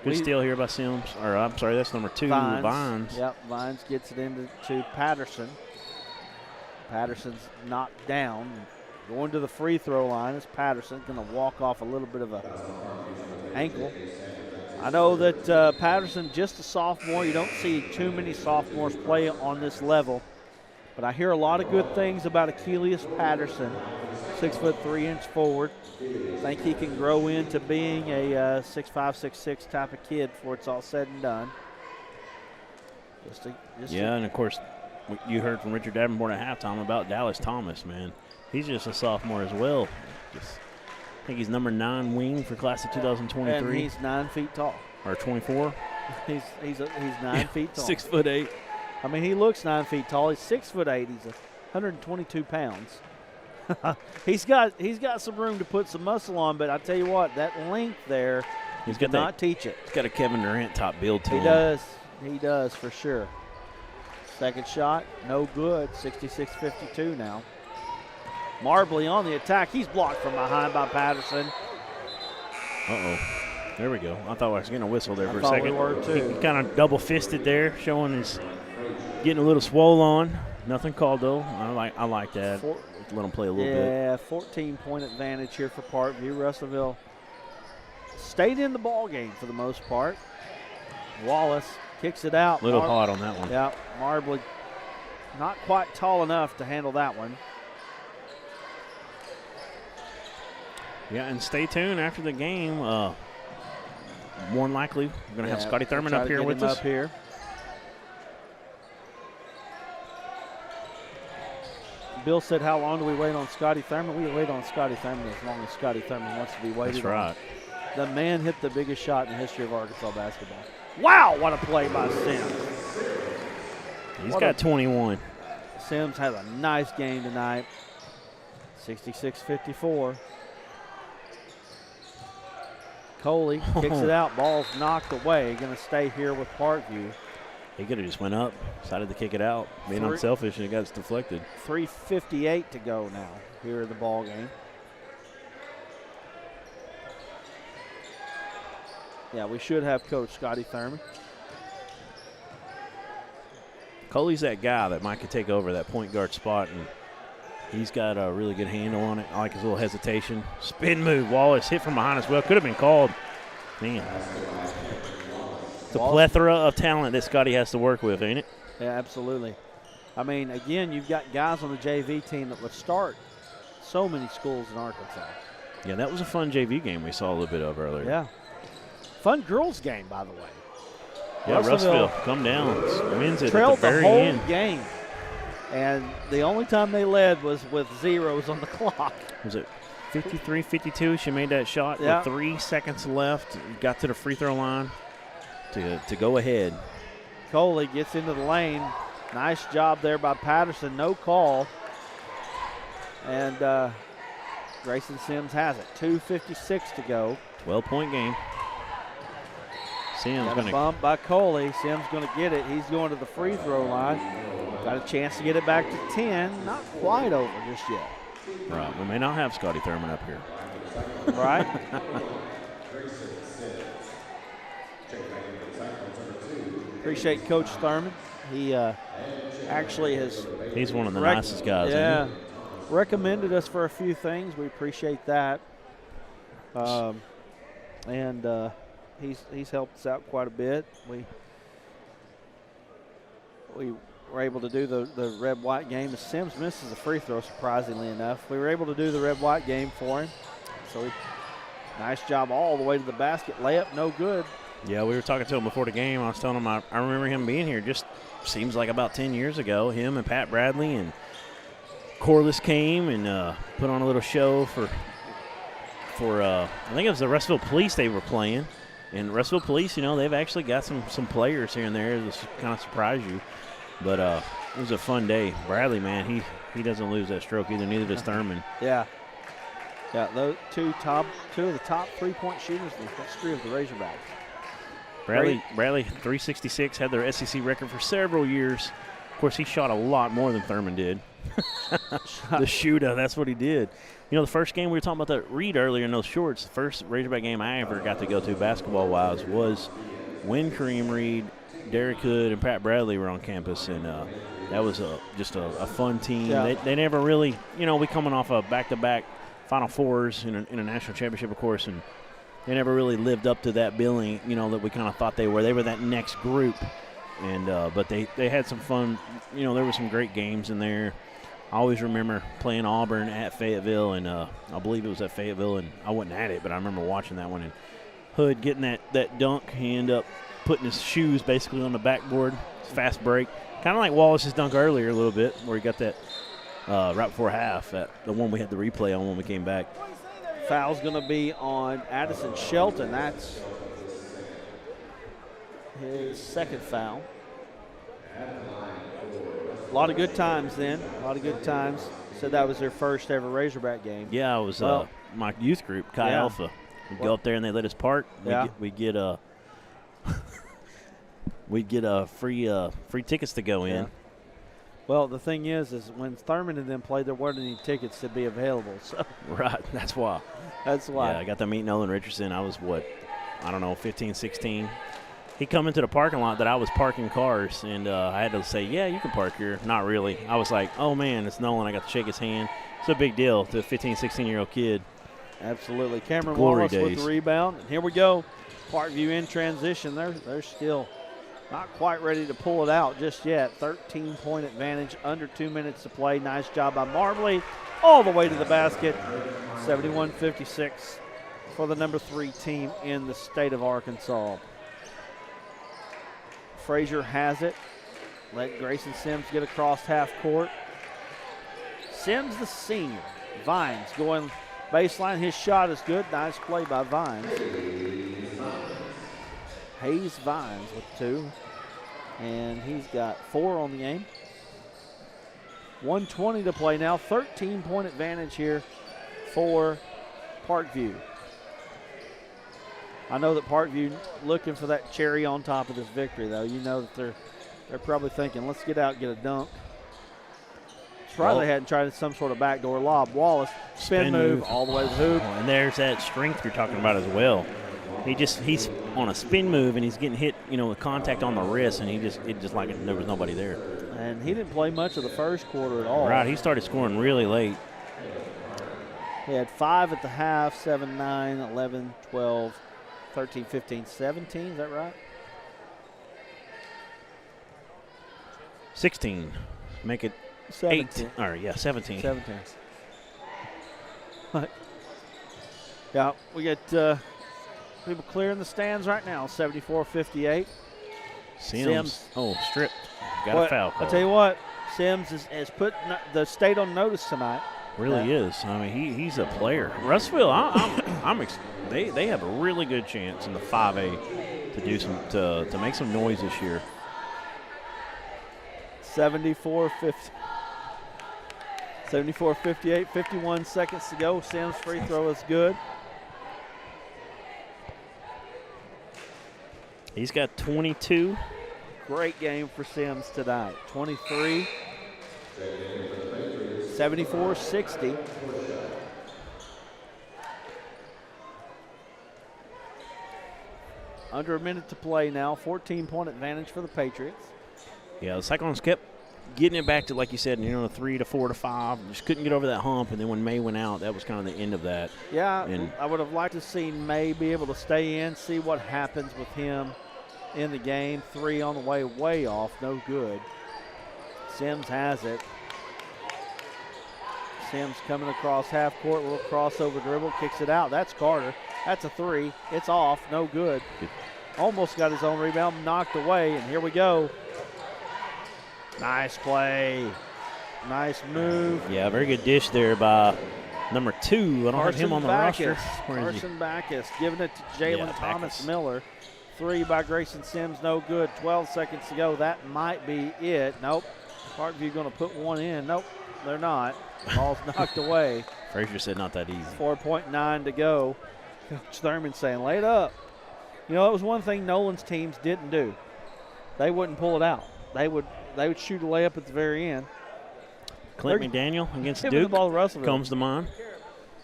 Good steal here by Sims. Or I'm sorry, that's number 2, Vines. Yep, Vines gets it into Patterson. Patterson's knocked down. Going to the free throw line is Patterson. Going to walk off a little bit of a ankle. I know that Patterson, just a sophomore. You don't see too many sophomores play on this level. But I hear a lot of good things about Achilles Patterson. 6'3" forward. I think he can grow into being a 6'5", 6'6" type of kid before it's all said and done. And of course, you heard from Richard Davenport at halftime about Dallas Thomas, man. He's just a sophomore as well. I think he's number 9 wing for class of 2023. And he's 9 feet tall. Or 24. He's 9 feet tall. 6'8". I mean, he looks 9 feet tall. He's 6'8". He's 122 pounds. He's got some room to put some muscle on, but I tell you what, that length there, he's got not teach it. He's got a Kevin Durant top build to him. He does for sure. Second shot, no good. 66-52 now. Marbley on the attack. He's blocked from behind by Patterson. There we go. I thought I was getting a whistle there for a second. We were too. He kind of double fisted there, showing he's getting a little swole on. Nothing called though. I like that. Let him play a little bit. Yeah, 14-point advantage here for Parkview. Russellville stayed in the ball game for the most part. Wallace kicks it out. A little hot on that one. Yeah, Marbley not quite tall enough to handle that one. Yeah, and stay tuned after the game. More than likely, we're going to have Scotty Thurman up here with us. Bill said, how long do we wait on Scotty Thurman? We wait on Scotty Thurman as long as Scotty Thurman wants to be waited That's right. on. The man hit the biggest shot in the history of Arkansas basketball. Wow, what a play by Sims. He's got 21. Sims has a nice game tonight. 66-54. Coley kicks it out. Ball's knocked away. Going to stay here with Parkview. He could have just went up, decided to kick it out, being unselfish, and it got deflected. 3:58 to go now here in the ball game. Yeah, we should have Coach Scotty Thurman. Coley's that guy that might could take over that point guard spot, and he's got a really good handle on it. I like his little hesitation. Spin move. Wallace hit from behind as well. Could have been called. Man. It's a plethora of talent that Scotty has to work with, ain't it? Yeah, absolutely. I mean, again, you've got guys on the JV team that would start so many schools in Arkansas. Yeah, that was a fun JV game we saw a little bit of earlier. Yeah. Fun girls game, by the way. Yeah, Russellville come down. Wins it trailed at the very whole end. Game. And the only time they led was with zeros on the clock. Was it 53-52? She made that shot with 3 seconds left. Got to the free throw line to go ahead. Coley gets into the lane. Nice job there by Patterson. No call. And Grayson Sims has it. 2:56 to go. 12-point game. Sims got a bump by Coley. Sims going to get it. He's going to the free throw line. Got a chance to get it back to 10. Not quite over just yet. Right. We may not have Scotty Thurman up here. Right. Appreciate Coach Thurman. He actually has. He's one of the nicest guys. Yeah. Recommended us for a few things. We appreciate that. And he's helped us out quite a bit. We were able to do the red-white game. Sims misses a free throw, surprisingly enough. We were able to do the red-white game for him. So nice job all the way to the basket. Layup, no good. Yeah, we were talking to him before the game. I was telling him I remember him being here just seems like about 10 years ago. Him and Pat Bradley and Corliss came and put on a little show for for I think it was the Russellville Police they were playing. And Russellville Police, they've actually got some players here and there that kind of surprise you. But it was a fun day. Bradley, man, he doesn't lose that stroke either. Neither does Thurman. Yeah. Yeah, those two of the top 3-point shooters in the history of the Razorbacks. Bradley, 366, had their SEC record for several years. Of course, he shot a lot more than Thurman did. The shooter, that's what he did. The first game we were talking about that Reed earlier in those shorts, the first Razorback game I ever got to go to basketball-wise was when Kareem Reed, Derek Hood, and Pat Bradley were on campus, and that was just a fun team. Yeah. They never really, we coming off of back-to-back Final Fours in a national championship, of course, and they never really lived up to that billing, that we kind of thought they were. They were that next group, and but they had some fun. There were some great games in there. I always remember playing Auburn at Fayetteville, and I believe it was at Fayetteville, and I wasn't at it, but I remember watching that one. And Hood getting that dunk, he ended up putting his shoes basically on the backboard, fast break. Kind of like Wallace's dunk earlier a little bit, where he got that right before half, the one we had the replay on when we came back. Foul's going to be on Addison Shelton. That's his second foul. A lot of good times then. A lot of good times. Said that was their first ever Razorback game. Yeah, it was my youth group, Chi Alpha. We'd go up there and they let us park. We'd get free tickets to go in. Well, the thing is when Thurman and them played, there weren't any tickets to be available. So right, that's why. That's why. Yeah, I got to meet Nolan Richardson. I was 15, 16. He come into the parking lot that I was parking cars, and I had to say, yeah, you can park here. Not really. I was like, oh, man, it's Nolan. I got to shake his hand. It's a big deal to a 15, 16-year-old kid. Absolutely. Cameron Glory Wallace days. with the rebound. And here we go. Parkview in transition. They're still not quite ready to pull it out just yet. 13-point advantage, under 2 minutes to play. Nice job by Marbley. All the way to the basket. 71-56 for the number 3 team in the state of Arkansas. Frazier has it. Let Grayson Sims get across half court. Sims, the senior. Vines going baseline. His shot is good. Nice play by Vines. Hayes Vines with 2. And he's got 4 on the game. 1:20 to play now. 13-point advantage here for Parkview. I know that Parkview looking for that cherry on top of this victory, though. You know that they're probably thinking, let's get out and get a dunk. Try they hadn't tried some sort of backdoor lob. Wallace, spin move all the way to the hoop. And there's that strength you're talking about as well. He's on a spin move and he's getting hit, with contact on the wrist, and it just like there was nobody there. And he didn't play much of the first quarter at all. Right, he started scoring really late. He had 5 at the half, 7, 9, 11, 12, 13, 15, 17. Is that right? 16. Make it 17. 8. Or, 17. 17. Yeah, we get people clearing the stands right now, 74-58. Sims. Oh, stripped. Got a foul call. I'll tell you what, Sims has put the state on notice tonight. Really is. I mean, he's a player. Russellville, they have a really good chance in the 5A to do to make some noise this year. 74-58, 51 seconds to go. Sims' free throw is good. He's got 22. Great game for Sims tonight. 23. 74-60. Under a minute to play now. 14-point advantage for the Patriots. Yeah, the Cyclones kept getting it back to, like you said, 3 to 4 to 5. Just couldn't get over that hump, and then when May went out, that was kind of the end of that. Yeah, and I would have liked to see May be able to stay in, see what happens with him in the game. 3 on the way off, no good. Sims has it. Sims coming across half court, little crossover dribble, kicks it out. That's Carter. That's a 3. It's off, no good. Almost got his own rebound, knocked away, and here we go. Nice play. Nice move. Yeah, very good dish there by Number 2, I don't have him on the roster. Where is he? Carson Backus giving it to Jalen Thomas Backus. Miller. 3 by Grayson Sims, no good. 12 seconds to go. That might be it. Nope. Parkview going to put one in. Nope, they're not. Ball's knocked away. Frazier said not that easy. 4.9 to go. Coach Thurman saying, lay it up. You know, it was one thing Nolan's teams didn't do. They wouldn't pull it out. They would shoot a layup at the very end. Clint McDaniel against Giving Duke the ball to Russellville. comes to mind.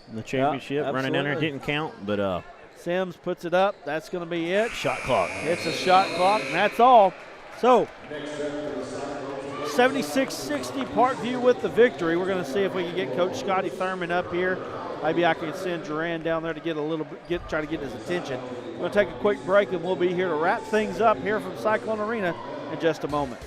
In the championship, running down there, absolutely. didn't count, but Sims puts it up. That's going to be it. shot clock. It's a shot clock, and that's all. So, 76-60, Parkview with the victory. We're going to see if we can get Coach Scotty Thurman up here. Maybe I can send Duran down there to get a little bit, try to get his attention. We're going to take a quick break, and we'll be here to wrap things up here from Cyclone Arena in just a moment.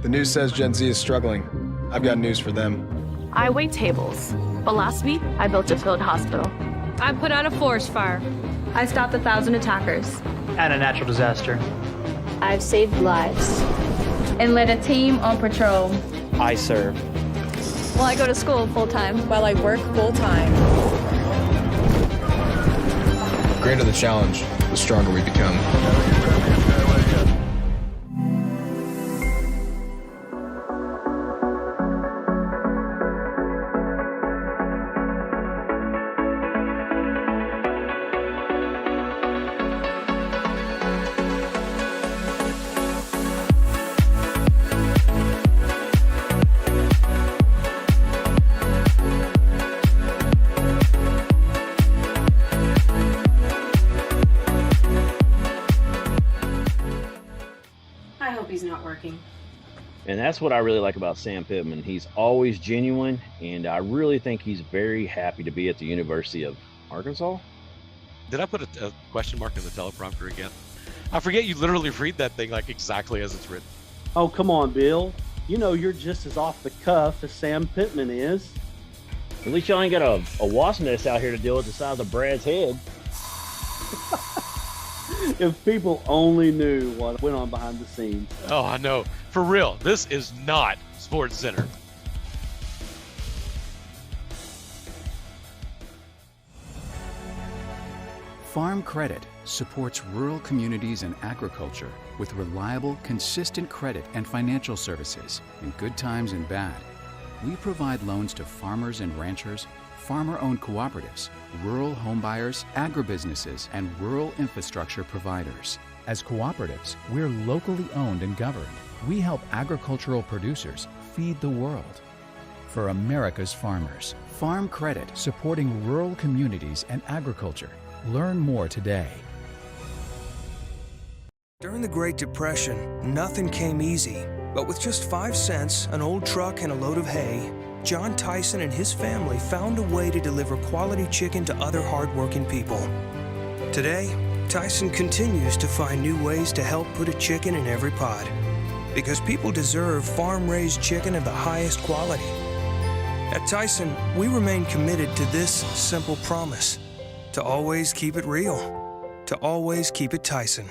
The news says Gen Z is struggling. I've got news for them. I wait tables, but last week I built a field hospital. I put out a forest fire. I stopped 1,000 attackers. And a natural disaster. I've saved lives. And led a team on patrol. I serve. Well, I go to school full time. While I work full time. The greater the challenge, the stronger we become. I hope he's not working. And that's what I really like about Sam Pittman. He's always genuine, and I really think he's very happy to be at the University of Arkansas. Did I put a question mark in the teleprompter again? I forget you literally read that thing like exactly as it's written. Oh, come on, Bill. You know you're just as off the cuff as Sam Pittman is. At least y'all ain't got a wasp nest out here to deal with the size of Brad's head. If people only knew what went on behind the scenes. Oh, I know. For real, this is not Sports Center. Farm Credit supports rural communities and agriculture with reliable, consistent credit and financial services in good times and bad. We provide loans to farmers and ranchers, farmer-owned cooperatives, rural homebuyers, agribusinesses, and rural infrastructure providers. As cooperatives, we're locally owned and governed. We help agricultural producers feed the world. For America's farmers, Farm Credit, supporting rural communities and agriculture. Learn more today. During the Great Depression, nothing came easy. But with just 5 cents, an old truck, and a load of hay, John Tyson and his family found a way to deliver quality chicken to other hardworking people. Today, Tyson continues to find new ways to help put a chicken in every pot. Because people deserve farm-raised chicken of the highest quality. At Tyson, we remain committed to this simple promise: to always keep it real, to always keep it Tyson.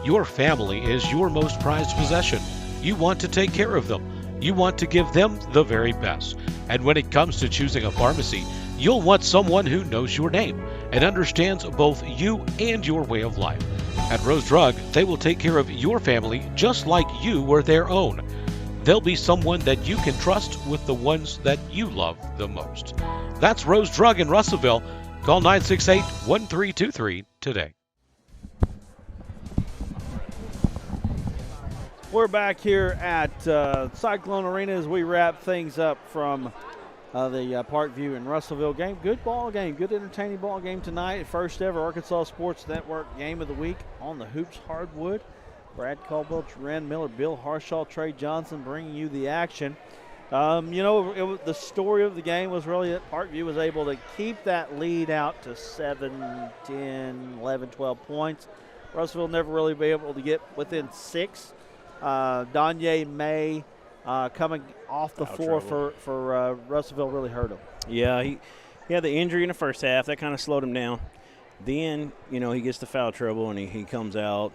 Your family is your most prized possession. You want to take care of them. You want to give them the very best. And when it comes to choosing a pharmacy, you'll want someone who knows your name and understands both you and your way of life. At Rose Drug, they will take care of your family just like you were their own. They'll be someone that you can trust with the ones that you love the most. That's Rose Drug in Russellville. Call 968-1323 today. We're back here at Cyclone Arena as we wrap things up from the Parkview and Russellville game. Good ball game, good entertaining ball game tonight. First ever Arkansas Sports Network game of the week on the Hoops Hardwood. Brad Caldwell, Ren Miller, Bill Harshaw, Trey Johnson bringing you the action. The story of the game was really that Parkview was able to keep that lead out to 7, 10, 11, 12 points. Russellville never really be able to get within 6. Danye May coming off the floor for Russellville really hurt him. Yeah, he had the injury in the first half. That kind of slowed him down. Then, he gets the foul trouble and he comes out.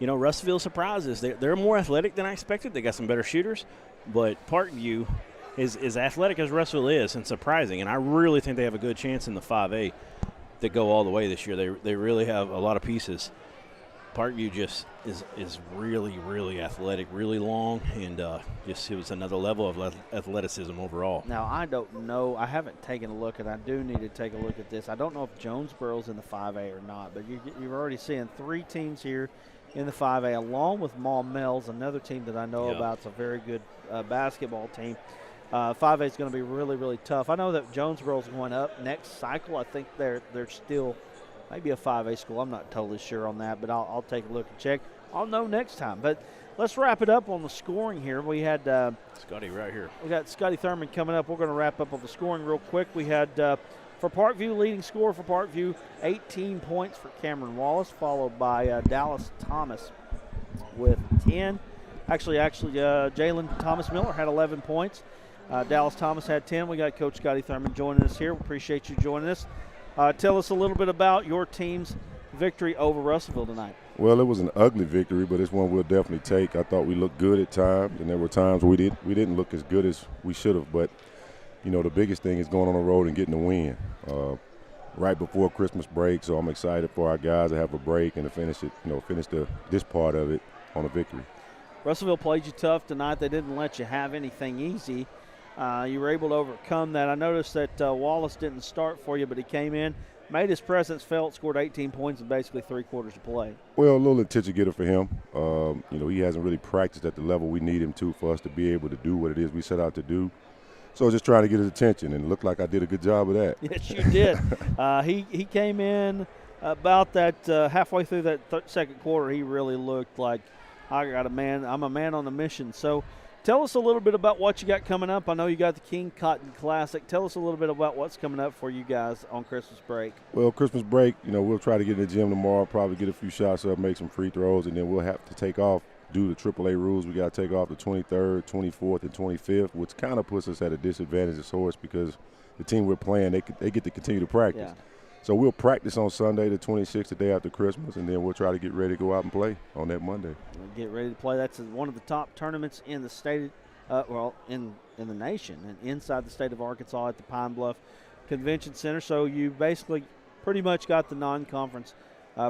Russellville surprises. They're more athletic than I expected. They got some better shooters, but Parkview is as athletic as Russellville is and surprising. And I really think they have a good chance in the 5A to go all the way this year. They really have a lot of pieces. Parkview just is really, really athletic, really long, and it was another level of athleticism overall. Now, I don't know. I haven't taken a look, and I do need to take a look at this. I don't know if Jonesboro's in the 5A or not, but you're already seeing 3 teams here in the 5A, along with Maumelles, another team that I know about. It's a very good basketball team. 5A is going to be really, really tough. I know that Jonesboro's going up next cycle. I think they're still – maybe a 5A school. I'm not totally sure on that, but I'll take a look and check. I'll know next time. But let's wrap it up on the scoring here. We had Scotty right here. We got Scotty Thurman coming up. We're going to wrap up on the scoring real quick. We had for Parkview, leading scorer for Parkview, 18 points for Cameron Wallace, followed by Dallas Thomas with 10. Actually, Jalen Thomas Miller had 11 points. Dallas Thomas had 10. We got Coach Scotty Thurman joining us here. We appreciate you joining us. Tell us a little bit about your team's victory over Russellville tonight. Well, it was an ugly victory, but it's one we'll definitely take. I thought we looked good at times, and there were times we didn't look as good as we should have. But, the biggest thing is going on the road and getting the win right before Christmas break. So I'm excited for our guys to have a break and to finish this part of it on a victory. Russellville played you tough tonight. They didn't let you have anything easy. You were able to overcome that. I noticed that Wallace didn't start for you, but he came in, made his presence felt, scored 18 points in basically 3 quarters of play. Well, a little attention getter for him. He hasn't really practiced at the level we need him to for us to be able to do what it is we set out to do. So just trying to get his attention, and it looked like I did a good job of that. Yes, you did. He came in about that halfway through that second quarter. He really looked like I'm a man on a mission. So tell us a little bit about what you got coming up. I know you got the King Cotton Classic. Tell us a little bit about what's coming up for you guys on Christmas break. Well, Christmas break, we'll try to get in the gym tomorrow, probably get a few shots up, make some free throws, and then we'll have to take off due to AAA rules. We got to take off the 23rd, 24th, and 25th, which kind of puts us at a disadvantage as horse because the team we're playing, they get to continue to practice. Yeah. So we'll practice on Sunday, the 26th, the day after Christmas, and then we'll try to get ready to go out and play on that Monday. Get ready to play. That's one of the top tournaments in the state, in the nation, and inside the state of Arkansas at the Pine Bluff Convention Center. So you basically pretty much got the non-conference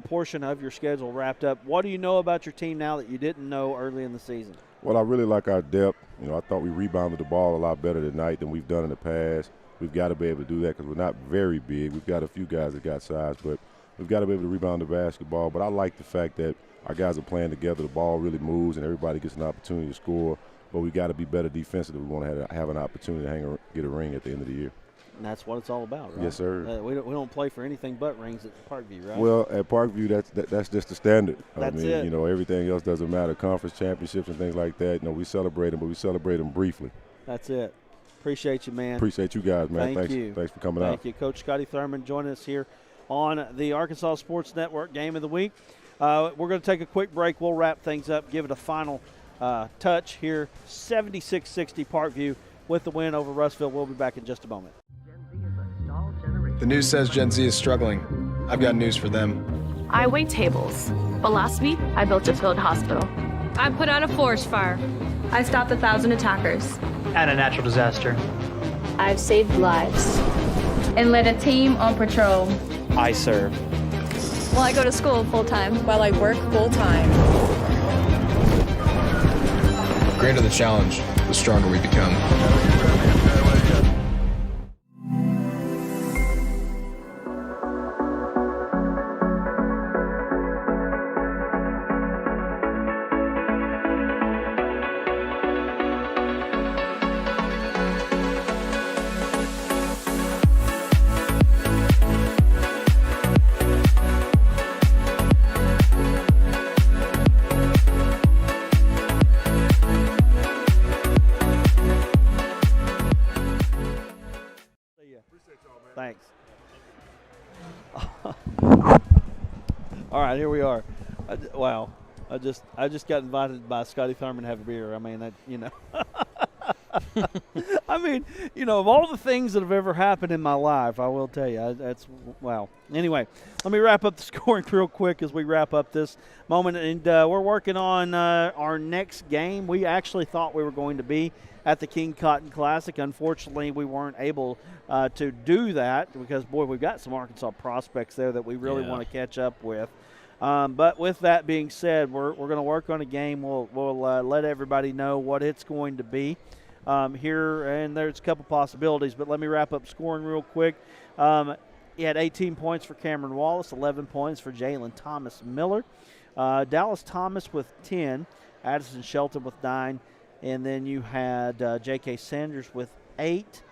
portion of your schedule wrapped up. What do you know about your team now that you didn't know early in the season? Well, I really like our depth. I thought we rebounded the ball a lot better tonight than we've done in the past. We've got to be able to do that because we're not very big. We've got a few guys that got size, but we've got to be able to rebound the basketball. But I like the fact that our guys are playing together. The ball really moves, and everybody gets an opportunity to score. But we've got to be better defensively. We want to have an opportunity to get a ring at the end of the year. And that's what it's all about, right? Yes, sir. We don't play for anything but rings at Parkview, right? Well, at Parkview, that's just the standard. That's it. Everything else doesn't matter. Conference championships and things like that, we celebrate them, but we celebrate them briefly. That's it. Appreciate you, man. Appreciate you guys, man. Thanks for coming out. Thank you. Coach Scotty Thurman joining us here on the Arkansas Sports Network Game of the Week. We're going to take a quick break. We'll wrap things up, give it a final touch here. 76-60 Parkview with the win over Russellville. We'll be back in just a moment. The news says Gen Z is struggling. I've got news for them. I wait tables, but last week I built a field hospital. I put out a forest fire. I stopped 1,000 attackers. And a natural disaster. I've saved lives. And led a team on patrol. I serve. Well, I go to school full-time. While I work full-time. The greater the challenge, the stronger we become. Thanks. All right, here we are. I just got invited by Scotty Thurman to have a beer. I mean, I mean, of all the things that have ever happened in my life, I will tell you, that's wow. Anyway, let me wrap up the scoring real quick as we wrap up this moment. And we're working on our next game. We actually thought we were going to be at the King Cotton Classic. Unfortunately, we weren't able to do that because, boy, we've got some Arkansas prospects there that we really want to catch up with. But with that being said, we're going to work on a game. We'll let everybody know what it's going to be here, and there's a couple possibilities. But let me wrap up scoring real quick. He had 18 points for Cameron Wallace, 11 points for Jalen Thomas Miller. Dallas Thomas with 10, Addison Shelton with 9, and then you had J.K. Sanders with 8,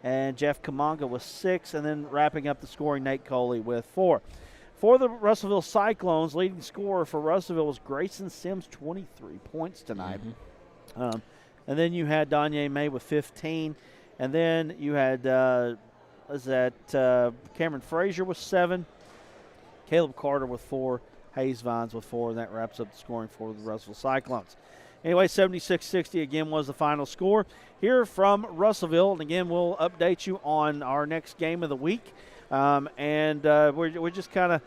and Jeff Kamanga with 6, and then wrapping up the scoring, Nate Coley with 4. For the Russellville Cyclones, leading scorer for Russellville was Grayson Sims, 23 points tonight. And then you had Danye May with 15. And then you had Cameron Frazier with 7, Caleb Carter with 4, Hayes Vines with 4, and that wraps up the scoring for the Russellville Cyclones. Anyway, 76-60 again was the final score here from Russellville. And again, we'll update you on our next game of the week. We're just kind of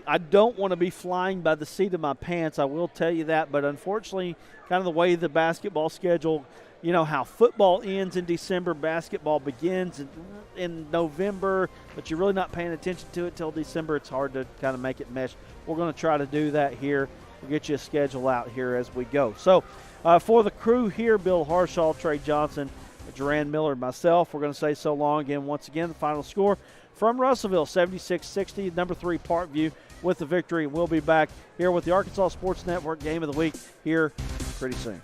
I don't want to be flying by the seat of my pants, I will tell you that, but unfortunately kind of the way the basketball schedule, how football ends in December, basketball begins in November, but you're really not paying attention to it till December. It's hard to kind of make it mesh. We're going to try to do that here. We'll get you a schedule out here as we go. So for the crew here, Bill Harshaw, Trey Johnson, Duran Miller, myself, we're going to say so long again. Once again, the final score from Russellville, 76-60, number 3 Parkview with the victory. We'll be back here with the Arkansas Sports Network Game of the Week here pretty soon.